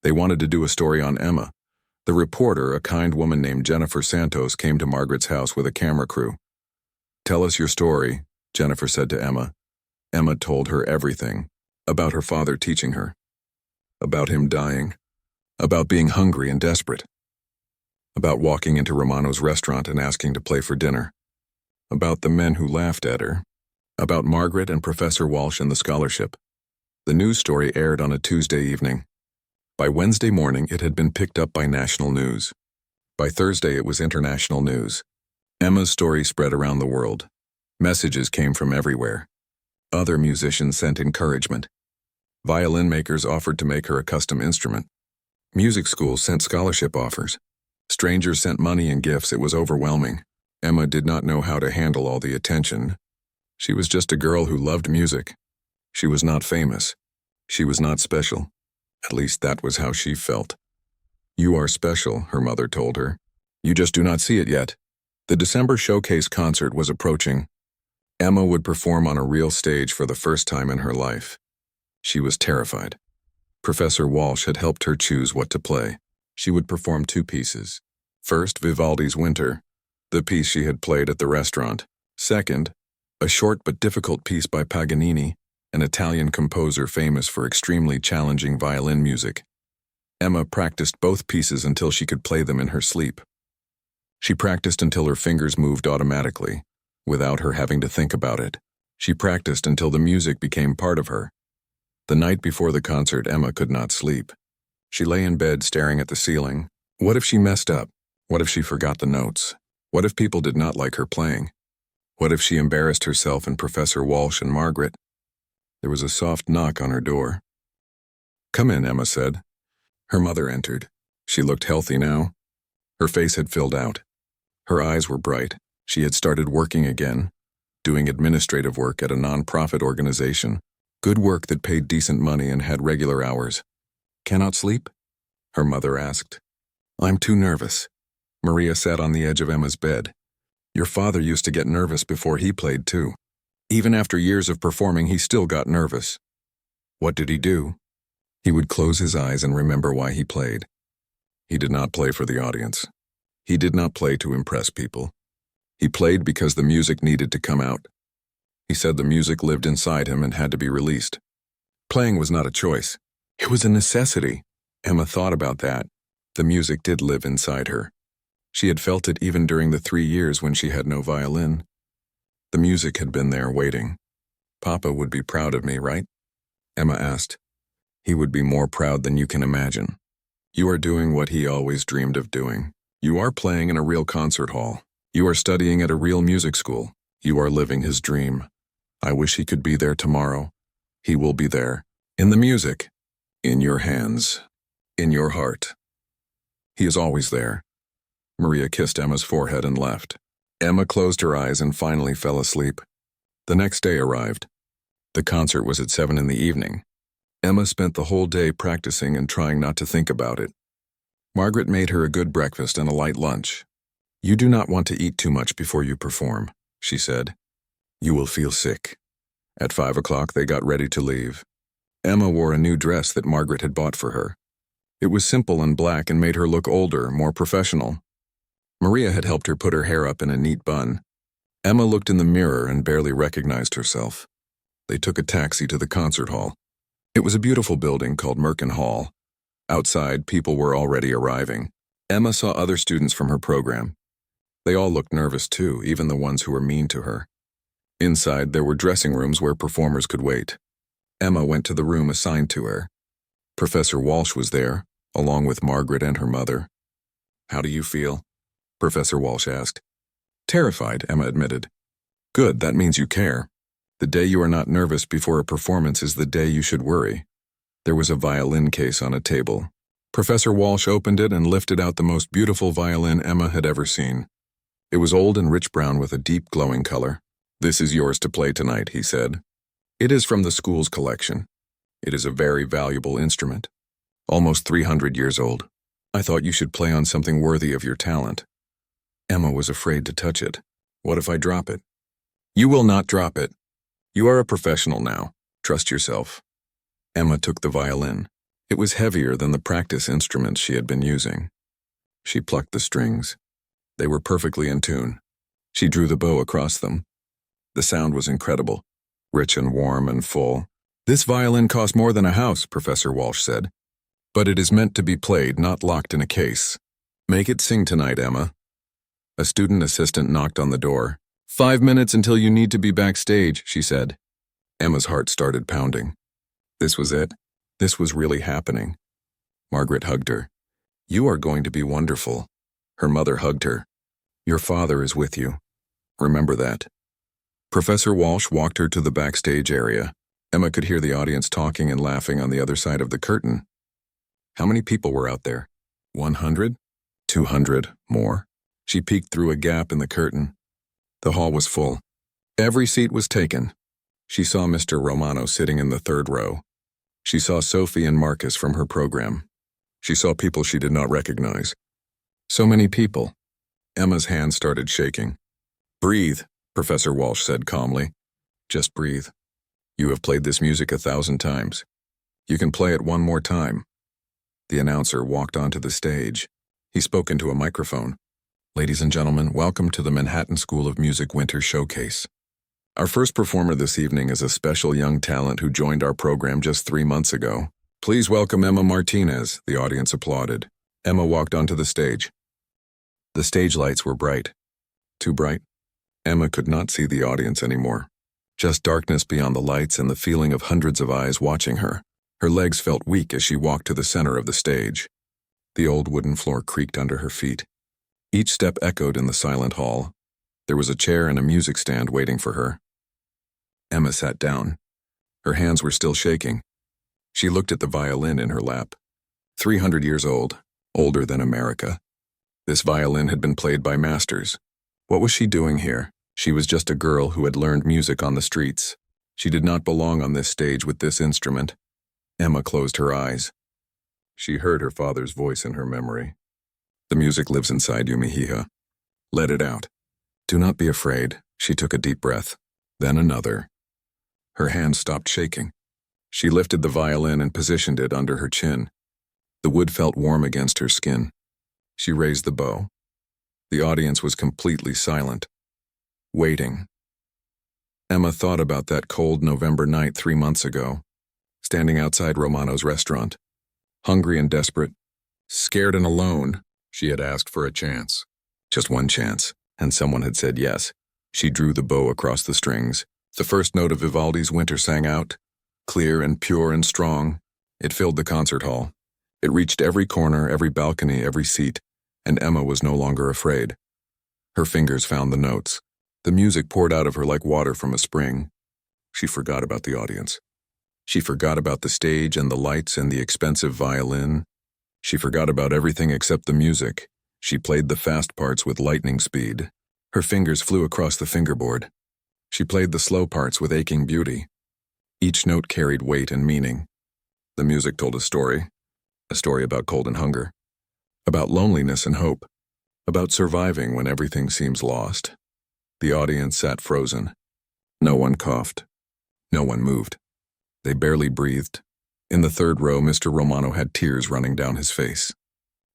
They wanted to do a story on Emma. The reporter, a kind woman named Jennifer Santos, came to Margaret's house with a camera crew. Tell us your story, Jennifer said to Emma. Emma told her everything. About her father teaching her. About him dying. About being hungry and desperate. About walking into Romano's restaurant and asking to play for dinner. About the men who laughed at her. About Margaret and Professor Walsh and the scholarship. The news story aired on a Tuesday evening. By Wednesday morning, it had been picked up by national news. By Thursday, it was international news. Emma's story spread around the world. Messages came from everywhere. Other musicians sent encouragement. Violin makers offered to make her a custom instrument. Music schools sent scholarship offers. Strangers sent money and gifts. It was overwhelming. Emma did not know how to handle all the attention. She was just a girl who loved music. She was not famous. She was not special. At least that was how she felt. "You are special," her mother told her. "You just do not see it yet." The December showcase concert was approaching. Emma would perform on a real stage for the first time in her life. She was terrified. Professor Walsh had helped her choose what to play. She would perform 2 pieces. First, Vivaldi's Winter, the piece she had played at the restaurant. Second, a short but difficult piece by Paganini, an Italian composer famous for extremely challenging violin music. Emma practiced both pieces until she could play them in her sleep. She practiced until her fingers moved automatically, without her having to think about it. She practiced until the music became part of her. The night before the concert, Emma could not sleep. She lay in bed staring at the ceiling. What if she messed up? What if she forgot the notes? What if people did not like her playing? What if she embarrassed herself and Professor Walsh and Margaret? There was a soft knock on her door. "Come in," Emma said. Her mother entered. She looked healthy now. Her face had filled out. Her eyes were bright. She had started working again, doing administrative work at a non-profit organization. Good work that paid decent money and had regular hours. "Cannot sleep?" her mother asked. "I'm too nervous." Maria sat on the edge of Emma's bed. "Your father used to get nervous before he played too. Even after years of performing, he still got nervous." "What did he do?" "He would close his eyes and remember why he played. He did not play for the audience. He did not play to impress people. He played because the music needed to come out. He said the music lived inside him and had to be released. Playing was not a choice. It was a necessity." Emma thought about that. The music did live inside her. She had felt it even during the 3 years when she had no violin. The music had been there waiting. "Papa would be proud of me, right?" Emma asked. "He would be more proud than you can imagine. You are doing what he always dreamed of doing. You are playing in a real concert hall. You are studying at a real music school. You are living his dream. I wish he could be there tomorrow. He will be there. In the music. In your hands. In your heart. He is always there." Maria kissed Emma's forehead and left. Emma closed her eyes and finally fell asleep. The next day arrived. The concert was at 7 in the evening. Emma spent the whole day practicing and trying not to think about it. Margaret made her a good breakfast and a light lunch. "You do not want to eat too much before you perform," she said. "You will feel sick." At 5 o'clock, they got ready to leave. Emma wore a new dress that Margaret had bought for her. It was simple and black and made her look older, more professional. Maria had helped her put her hair up in a neat bun. Emma looked in the mirror and barely recognized herself. They took a taxi to the concert hall. It was a beautiful building called Merkin Hall. Outside, people were already arriving. Emma saw other students from her program. They all looked nervous too, even the ones who were mean to her. Inside, there were dressing rooms where performers could wait. Emma went to the room assigned to her. Professor Walsh was there, along with Margaret and her mother. "How do you feel?" Professor Walsh asked. "Terrified," Emma admitted. "Good, that means you care. The day you are not nervous before a performance is the day you should worry." There was a violin case on a table. Professor Walsh opened it and lifted out the most beautiful violin Emma had ever seen. It was old and rich brown with a deep glowing color. "This is yours to play tonight," he said. "It is from the school's collection. It is a very valuable instrument. Almost 300 years old. I thought you should play on something worthy of your talent." Emma was afraid to touch it. "What if I drop it?" "You will not drop it. You are a professional now. Trust yourself." Emma took the violin. It was heavier than the practice instruments she had been using. She plucked the strings. They were perfectly in tune. She drew the bow across them. The sound was incredible, rich and warm and full. This violin cost more than a house, Professor Walsh said. But it is meant to be played, not locked in a case. Make it sing tonight, Emma. A student assistant knocked on the door. 5 minutes until you need to be backstage, she said. Emma's heart started pounding. This was it. This was really happening. Margaret hugged her. You are going to be wonderful. Her mother hugged her. Your father is with you. Remember that. Professor Walsh walked her to the backstage area. Emma could hear the audience talking and laughing on the other side of the curtain. How many people were out there? 100? 200? More? She peeked through a gap in the curtain. The hall was full. Every seat was taken. She saw Mr. Romano sitting in the third row. She saw Sophie and Marcus from her program. She saw people she did not recognize. So many people. Emma's hand started shaking. Breathe, Professor Walsh said calmly. Just breathe. You have played this music 1,000 times. You can play it one more time. The announcer walked onto the stage. He spoke into a microphone. Ladies and gentlemen, welcome to the Manhattan School of Music Winter Showcase. Our first performer this evening is a special young talent who joined our program just 3 months ago. Please welcome Emma Martinez, the audience applauded. Emma walked onto the stage. The stage lights were bright. Too bright. Emma could not see the audience anymore. Just darkness beyond the lights and the feeling of hundreds of eyes watching her. Her legs felt weak as she walked to the center of the stage. The old wooden floor creaked under her feet. Each step echoed in the silent hall. There was a chair and a music stand waiting for her. Emma sat down. Her hands were still shaking. She looked at the violin in her lap. 300 years old, older than America. This violin had been played by masters. What was she doing here? She was just a girl who had learned music on the streets. She did not belong on this stage with this instrument. Emma closed her eyes. She heard her father's voice in her memory. The music lives inside you, Mejia. Let it out. Do not be afraid. She took a deep breath. Then another. Her hands stopped shaking. She lifted the violin and positioned it under her chin. The wood felt warm against her skin. She raised the bow. The audience was completely silent. Waiting. Emma thought about that cold November night 3 months ago, standing outside Romano's restaurant. Hungry and desperate, scared and alone, she had asked for a chance. Just one chance, and someone had said yes. She drew the bow across the strings. The first note of Vivaldi's Winter sang out. Clear and pure and strong, it filled the concert hall. It reached every corner, every balcony, every seat, and Emma was no longer afraid. Her fingers found the notes. The music poured out of her like water from a spring. She forgot about the audience. She forgot about the stage and the lights and the expensive violin. She forgot about everything except the music. She played the fast parts with lightning speed. Her fingers flew across the fingerboard. She played the slow parts with aching beauty. Each note carried weight and meaning. The music told a story about cold and hunger, about loneliness and hope, about surviving when everything seems lost. The audience sat frozen. No one coughed. No one moved. They barely breathed. In the third row, Mr. Romano had tears running down his face.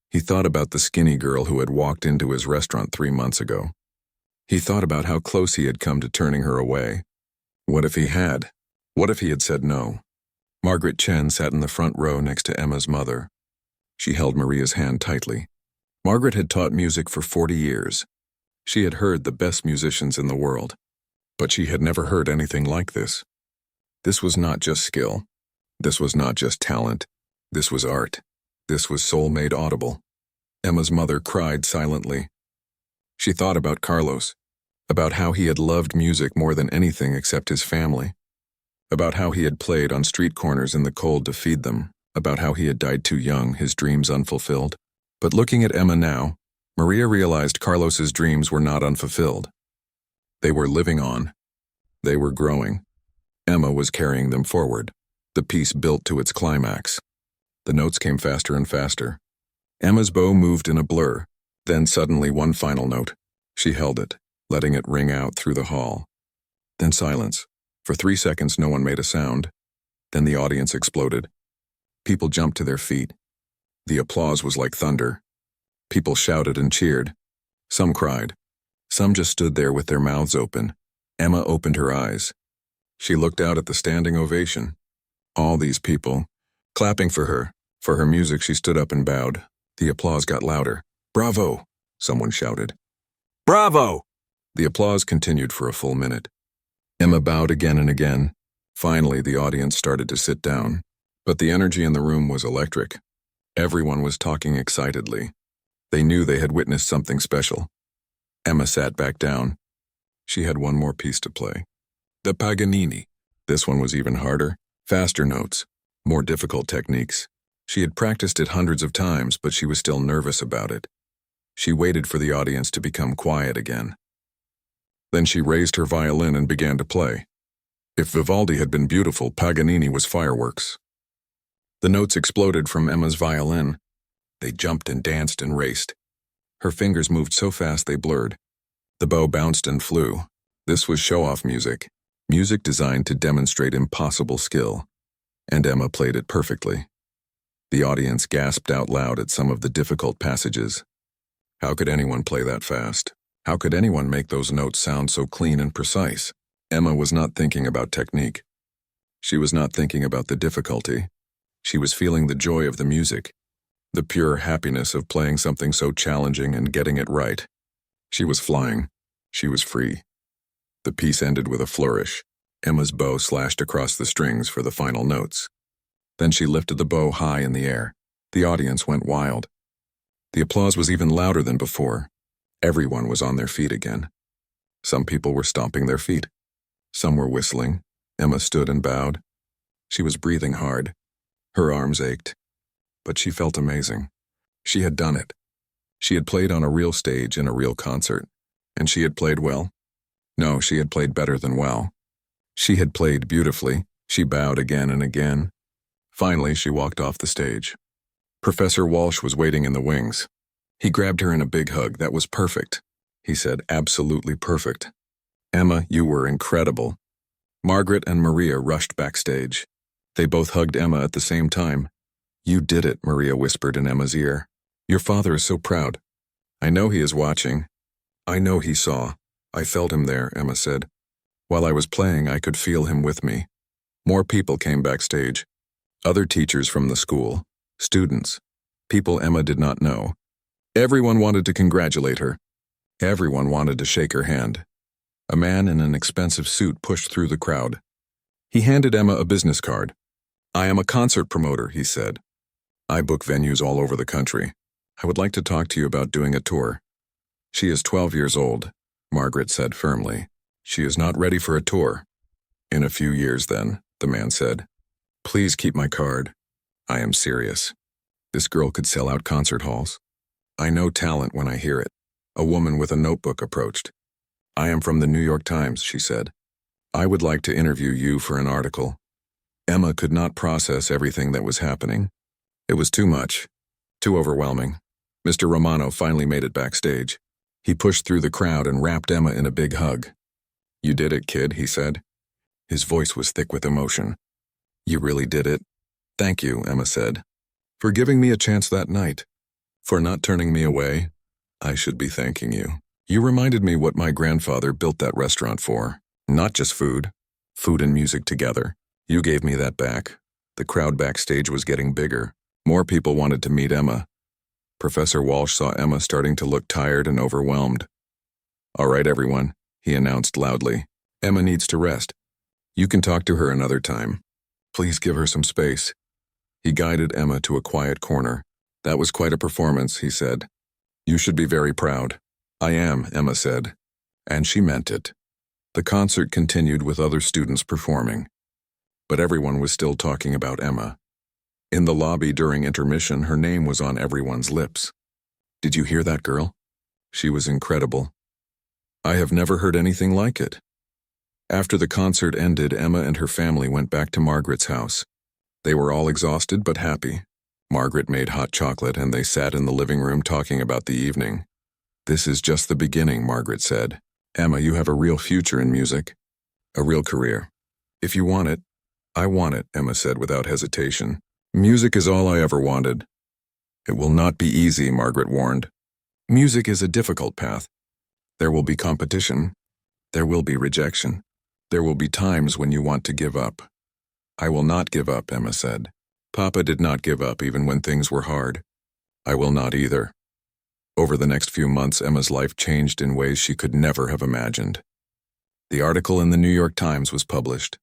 He thought about the skinny girl who had walked into his restaurant 3 months ago. He thought about how close he had come to turning her away. What if he had? What if he had said no? Margaret Chen sat in the front row next to Emma's mother. She held Maria's hand tightly. Margaret had taught music for 40 years. She had heard the best musicians in the world, but she had never heard anything like this. This was not just skill. This was not just talent. This was art. This was soul made audible. Emma's mother cried silently. She thought about Carlos, about how he had loved music more than anything except his family, about how he had played on street corners in the cold to feed them, about how he had died too young, his dreams unfulfilled. But looking at Emma now, Maria realized Carlos's dreams were not unfulfilled. They were living on. They were growing. Emma was carrying them forward. The piece built to its climax. The notes came faster and faster. Emma's bow moved in a blur. Then suddenly one final note. She held it, letting it ring out through the hall. Then silence. For 3 seconds no one made a sound. Then the audience exploded. People jumped to their feet. The applause was like thunder. People shouted and cheered. Some cried. Some just stood there with their mouths open. Emma opened her eyes. She looked out at the standing ovation. All these people, clapping for her. For her music, she stood up and bowed. The applause got louder. "Bravo!" someone shouted. "Bravo!" The applause continued for a full minute. Emma bowed again and again. Finally, the audience started to sit down. But the energy in the room was electric. Everyone was talking excitedly. They knew they had witnessed something special. Emma sat back down. She had one more piece to play. The Paganini. This one was even harder. Faster notes. More difficult techniques. She had practiced it hundreds of times, but she was still nervous about it. She waited for the audience to become quiet again. Then she raised her violin and began to play. If Vivaldi had been beautiful, Paganini was fireworks. The notes exploded from Emma's violin. They jumped and danced and raced. Her fingers moved so fast they blurred. The bow bounced and flew. This was show-off music. Music designed to demonstrate impossible skill. And Emma played it perfectly. The audience gasped out loud at some of the difficult passages. How could anyone play that fast? How could anyone make those notes sound so clean and precise? Emma was not thinking about technique. She was not thinking about the difficulty. She was feeling the joy of the music, the pure happiness of playing something so challenging and getting it right. She was flying. She was free. The piece ended with a flourish. Emma's bow slashed across the strings for the final notes. Then she lifted the bow high in the air. The audience went wild. The applause was even louder than before. Everyone was on their feet again. Some people were stomping their feet. Some were whistling. Emma stood and bowed. She was breathing hard. Her arms ached. But she felt amazing. She had done it. She had played on a real stage in a real concert. And she had played well. No, she had played better than well. She had played beautifully. She bowed again and again. Finally, she walked off the stage. Professor Walsh was waiting in the wings. He grabbed her in a big hug. "That was perfect," he said, "absolutely perfect. Emma, you were incredible." Margaret and Maria rushed backstage. They both hugged Emma at the same time. "You did it," Maria whispered in Emma's ear. "Your father is so proud. I know he is watching. I know he saw. I felt him there," Emma said. "While I was playing, I could feel him with me." More people came backstage. Other teachers from the school, students, people Emma did not know. Everyone wanted to congratulate her. Everyone wanted to shake her hand. A man in an expensive suit pushed through the crowd. He handed Emma a business card. "I am a concert promoter," he said. "I book venues all over the country. I would like to talk to you about doing a tour." "She is 12 years old," Margaret said firmly. "She is not ready for a tour." "In a few years then," the man said. "Please keep my card. I am serious." This girl could sell out concert halls. "I know talent when I hear it." A woman with a notebook approached. "I am from the New York Times," she said. "I would like to interview you for an article." Emma could not process everything that was happening. It was too much, too overwhelming. Mr. Romano finally made it backstage. He pushed through the crowd and wrapped Emma in a big hug. "You did it, kid," he said. His voice was thick with emotion. "You really did it." "Thank you," Emma said, "for giving me a chance that night. For not turning me away. I should be thanking you. You reminded me what my grandfather built that restaurant for. Not just food. Food and music together. You gave me that back." The crowd backstage was getting bigger. More people wanted to meet Emma. Professor Walsh saw Emma starting to look tired and overwhelmed. "All right, everyone," he announced loudly. "Emma needs to rest. You can talk to her another time. Please give her some space." He guided Emma to a quiet corner. "That was quite a performance," he said. "You should be very proud." "I am," Emma said. And she meant it. The concert continued with other students performing. But everyone was still talking about Emma. In the lobby during intermission, her name was on everyone's lips. "Did you hear that girl? She was incredible. I have never heard anything like it." After the concert ended, Emma and her family went back to Margaret's house. They were all exhausted but happy. Margaret made hot chocolate and they sat in the living room talking about the evening. "This is just the beginning," Margaret said. "Emma, you have a real future in music. A real career. If you want it." "I want it," Emma said without hesitation. "Music is all I ever wanted." "It will not be easy," Margaret warned. "Music is a difficult path. There will be competition. There will be rejection. There will be times when you want to give up. I will not give up, Emma said. Papa did not give up even when things were hard. I will not either. Over the next few months, Emma's life changed in ways she could never have imagined. The article in the New York Times was published.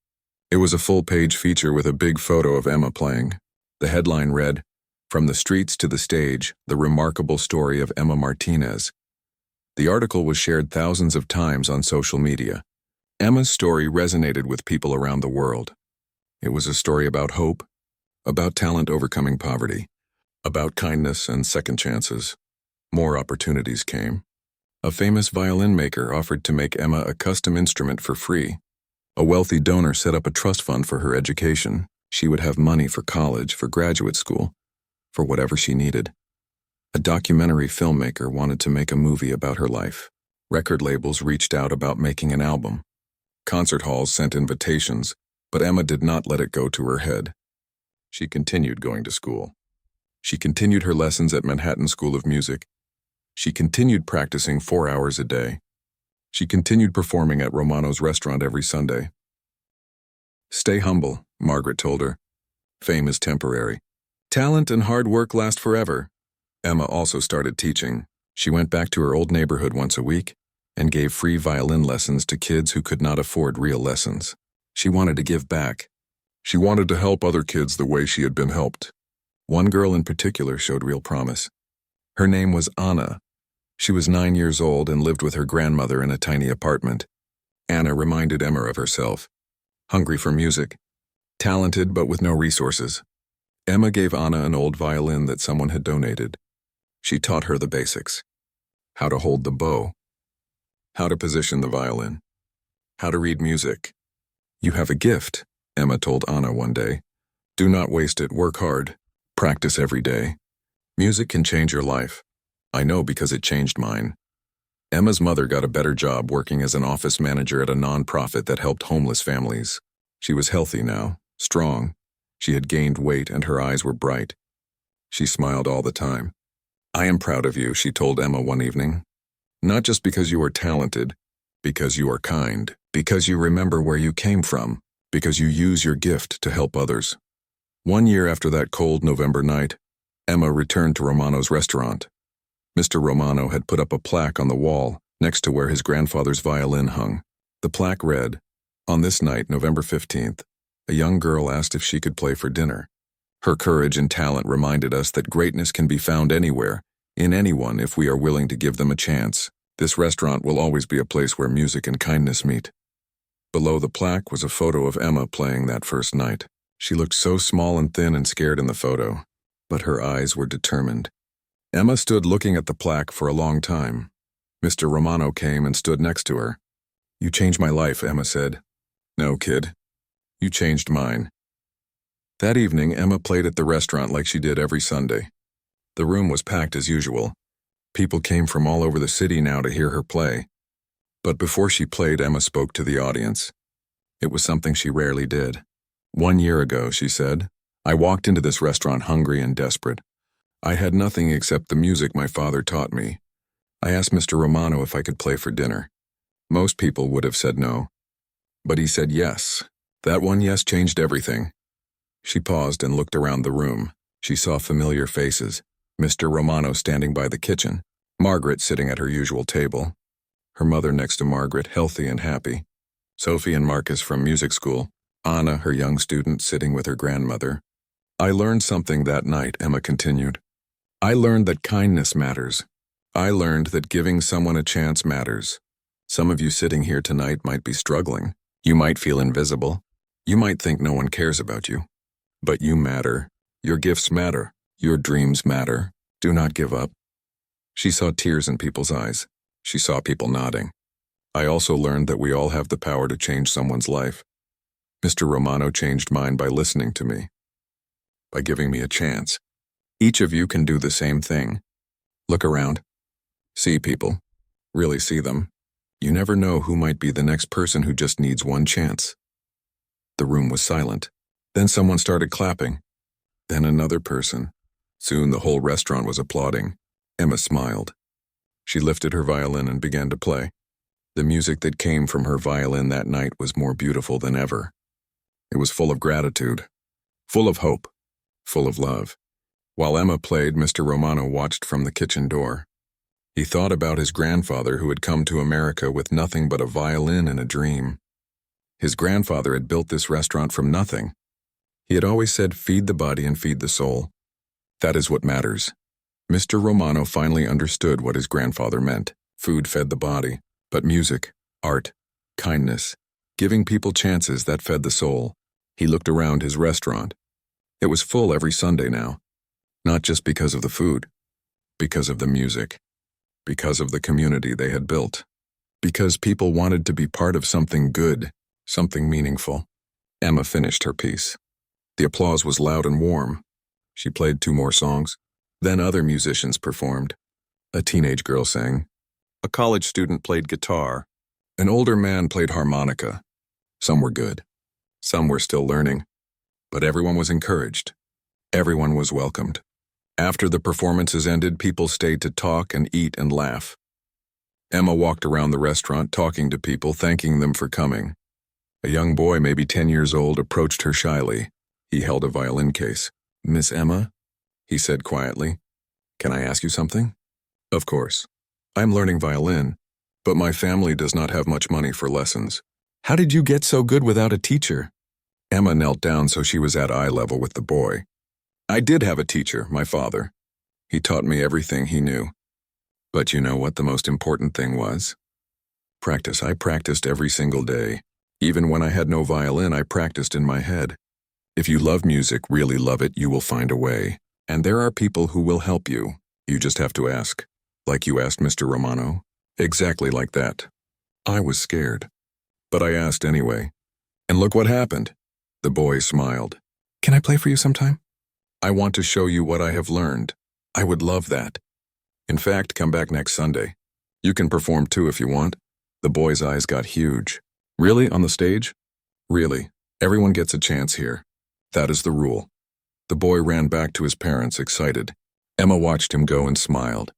It was a full-page feature with a big photo of Emma playing. The headline read, "From the Streets to the Stage, the Remarkable Story of Emma Martinez." The article was shared thousands of times on social media. Emma's story resonated with people around the world. It was a story about hope, about talent overcoming poverty, about kindness and second chances. More opportunities came. A famous violin maker offered to make Emma a custom instrument for free. A wealthy donor set up a trust fund for her education. She would have money for college, for graduate school, for whatever she needed. A documentary filmmaker wanted to make a movie about her life. Record labels reached out about making an album. Concert halls sent invitations, but Emma did not let it go to her head. She continued going to school. She continued her lessons at Manhattan School of Music. She continued practicing 4 hours a day. She continued performing at Romano's restaurant every Sunday. Stay humble, Margaret told her. Fame is temporary. Talent and hard work last forever. Emma also started teaching. She went back to her old neighborhood once a week and gave free violin lessons to kids who could not afford real lessons. She wanted to give back. She wanted to help other kids the way she had been helped. One girl in particular showed real promise. Her name was Anna. She was 9 years old and lived with her grandmother in a tiny apartment. Anna reminded Emma of herself. Hungry for music. Talented but with no resources. Emma gave Anna an old violin that someone had donated. She taught her the basics. How to hold the bow. How to position the violin. How to read music. You have a gift, Emma told Anna one day. Do not waste it, work hard. Practice every day. Music can change your life. I know because it changed mine. Emma's mother got a better job working as an office manager at a non-profit that helped homeless families. She was healthy now, strong. She had gained weight and her eyes were bright. She smiled all the time. I am proud of you, she told Emma one evening. Not just because you are talented, because you are kind, because you remember where you came from, because you use your gift to help others. 1 year after that cold November night, Emma returned to Romano's restaurant. Mr. Romano had put up a plaque on the wall next to where his grandfather's violin hung. The plaque read, "On this night, November 15th, a young girl asked if she could play for dinner. Her courage and talent reminded us that greatness can be found anywhere, in anyone if we are willing to give them a chance. This restaurant will always be a place where music and kindness meet." Below the plaque was a photo of Emma playing that first night. She looked so small and thin and scared in the photo, but her eyes were determined. Emma stood looking at the plaque for a long time. Mr. Romano came and stood next to her. "You changed my life," Emma said. "No, kid. You changed mine." That evening, Emma played at the restaurant like she did every Sunday. The room was packed as usual. People came from all over the city now to hear her play. But before she played, Emma spoke to the audience. It was something she rarely did. 1 year ago, she said, I walked into this restaurant hungry and desperate. I had nothing except the music my father taught me. I asked Mr. Romano if I could play for dinner. Most people would have said no. But he said yes. That one yes changed everything. She paused and looked around the room. She saw familiar faces. Mr. Romano standing by the kitchen. Margaret sitting at her usual table. Her mother next to Margaret, healthy and happy. Sophie and Marcus from music school. Anna, her young student, sitting with her grandmother. I learned something that night, Emma continued. I learned that kindness matters. I learned that giving someone a chance matters. Some of you sitting here tonight might be struggling. You might feel invisible. You might think no one cares about you. But you matter. Your gifts matter. Your dreams matter. Do not give up. She saw tears in people's eyes. She saw people nodding. I also learned that we all have the power to change someone's life. Mr. Romano changed mine by listening to me, by giving me a chance. Each of you can do the same thing. Look around. See people. Really see them. You never know who might be the next person who just needs one chance. The room was silent. Then someone started clapping. Then another person. Soon the whole restaurant was applauding. Emma smiled. She lifted her violin and began to play. The music that came from her violin that night was more beautiful than ever. It was full of gratitude, full of hope, full of love. While Emma played, Mr. Romano watched from the kitchen door. He thought about his grandfather who had come to America with nothing but a violin and a dream. His grandfather had built this restaurant from nothing. He had always said, "Feed the body and feed the soul." That is what matters. Mr. Romano finally understood what his grandfather meant. Food fed the body, but music, art, kindness, giving people chances, that fed the soul. He looked around his restaurant. It was full every Sunday now. Not just because of the food, because of the music, because of the community they had built, because people wanted to be part of something good, something meaningful. Emma finished her piece. The applause was loud and warm. She played 2 more songs. Then other musicians performed. A teenage girl sang. A college student played guitar. An older man played harmonica. Some were good. Some were still learning. But everyone was encouraged. Everyone was welcomed. After the performances ended, people stayed to talk and eat and laugh. Emma walked around the restaurant talking to people, thanking them for coming. A young boy, maybe 10 years old, approached her shyly. He held a violin case. "Miss Emma?" he said quietly. "Can I ask you something?" "Of course. I'm learning violin, but my family does not have much money for lessons." "How did you get so good without a teacher?" Emma knelt down so she was at eye level with the boy. "I did have a teacher, my father. He taught me everything he knew. But you know what the most important thing was? Practice. I practiced every single day. Even when I had no violin, I practiced in my head. If you love music, really love it, you will find a way. And there are people who will help you. You just have to ask. Like you asked Mr. Romano. Exactly like that. I was scared. But I asked anyway. And look what happened." The boy smiled. "Can I play for you sometime?" "I want to show you what I have learned. I would love that. In fact, come back next Sunday. You can perform too if you want." The boy's eyes got huge. "Really? On the stage?" "Really. Everyone gets a chance here. That is the rule." The boy ran back to his parents, excited. Emma watched him go and smiled.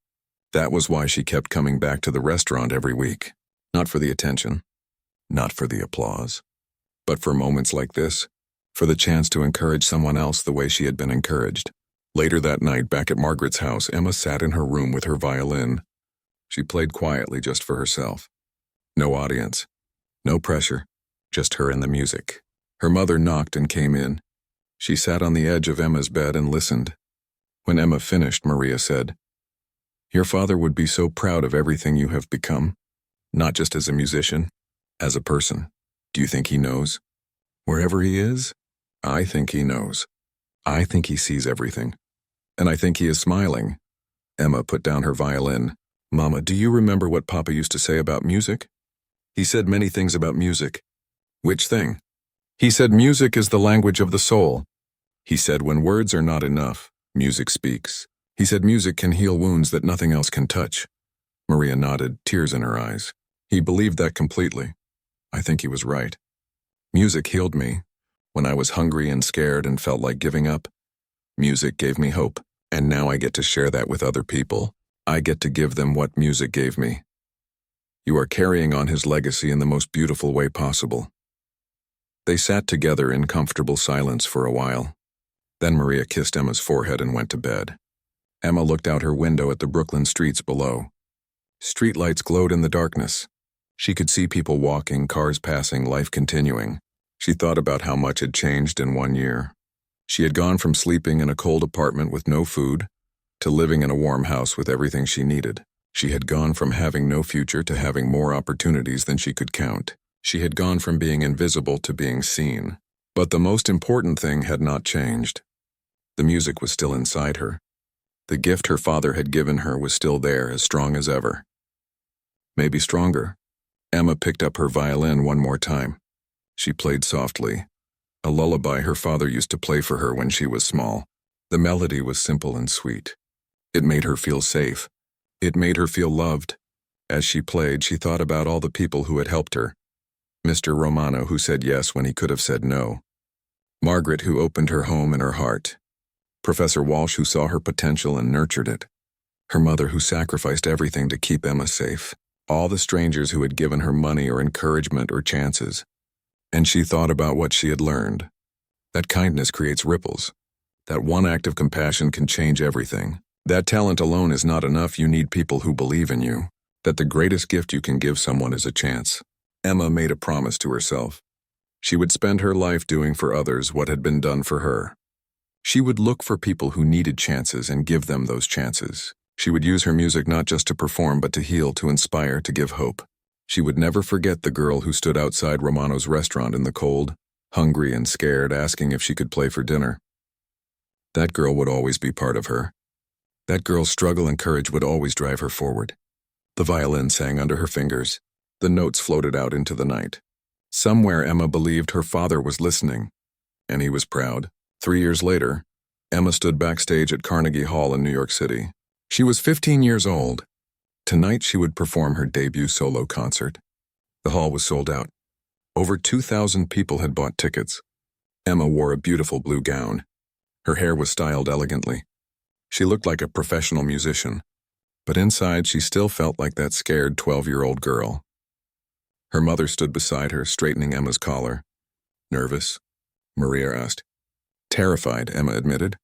That was why she kept coming back to the restaurant every week. Not for the attention, not for the applause, but for moments like this, for the chance to encourage someone else the way she had been encouraged. Later that night, back at Margaret's house, Emma sat in her room with her violin. She played quietly just for herself. No audience, no pressure, just her and the music. Her mother knocked and came in. She sat on the edge of Emma's bed and listened. When Emma finished, Maria said, "Your father would be so proud of everything you have become, not just as a musician, as a person. Do you think he knows? Wherever he is, I think he knows. I think he sees everything. And I think he is smiling." Emma put down her violin. "Mama, do you remember what Papa used to say about music? He said many things about music." "Which thing?" "He said music is the language of the soul. He said when words are not enough, music speaks. He said music can heal wounds that nothing else can touch." Maria nodded, tears in her eyes. He believed that completely. I think he was right. Music healed me. When I was hungry and scared and felt like giving up, music gave me hope, and now I get to share that with other people. I get to give them what music gave me. You are carrying on his legacy in the most beautiful way possible. They sat together in comfortable silence for a while. Then Maria kissed Emma's forehead and went to bed. Emma looked out her window at the Brooklyn streets below. Streetlights glowed in the darkness. She could see people walking, cars passing, life continuing. She thought about how much had changed in 1 year. She had gone from sleeping in a cold apartment with no food to living in a warm house with everything she needed. She had gone from having no future to having more opportunities than she could count. She had gone from being invisible to being seen. But the most important thing had not changed. The music was still inside her. The gift her father had given her was still there, as strong as ever. Maybe stronger. Emma picked up her violin one more time. She played softly, a lullaby her father used to play for her when she was small. The melody was simple and sweet. It made her feel safe. It made her feel loved. As she played, she thought about all the people who had helped her. Mr. Romano, who said yes when he could have said no. Margaret, who opened her home and her heart. Professor Walsh, who saw her potential and nurtured it. Her mother, who sacrificed everything to keep Emma safe. All the strangers who had given her money or encouragement or chances. And she thought about what she had learned. That kindness creates ripples. That one act of compassion can change everything. That talent alone is not enough. You need people who believe in you. That the greatest gift you can give someone is a chance. Emma made a promise to herself. She would spend her life doing for others what had been done for her. She would look for people who needed chances and give them those chances. She would use her music not just to perform but to heal, to inspire, to give hope. She would never forget the girl who stood outside Romano's restaurant in the cold, hungry and scared, asking if she could play for dinner. That girl would always be part of her. That girl's struggle and courage would always drive her forward. The violin sang under her fingers. The notes floated out into the night. Somewhere Emma believed her father was listening, and he was proud. 3 years later, Emma stood backstage at Carnegie Hall in New York City. She was 15 years old. Tonight she would perform her debut solo concert. The hall was sold out. Over 2,000 people had bought tickets. Emma wore a beautiful blue gown. Her hair was styled elegantly. She looked like a professional musician, but inside she still felt like that scared 12-year-old girl. Her mother stood beside her, straightening Emma's collar. "Nervous?" Maria asked. "Terrified," Emma admitted.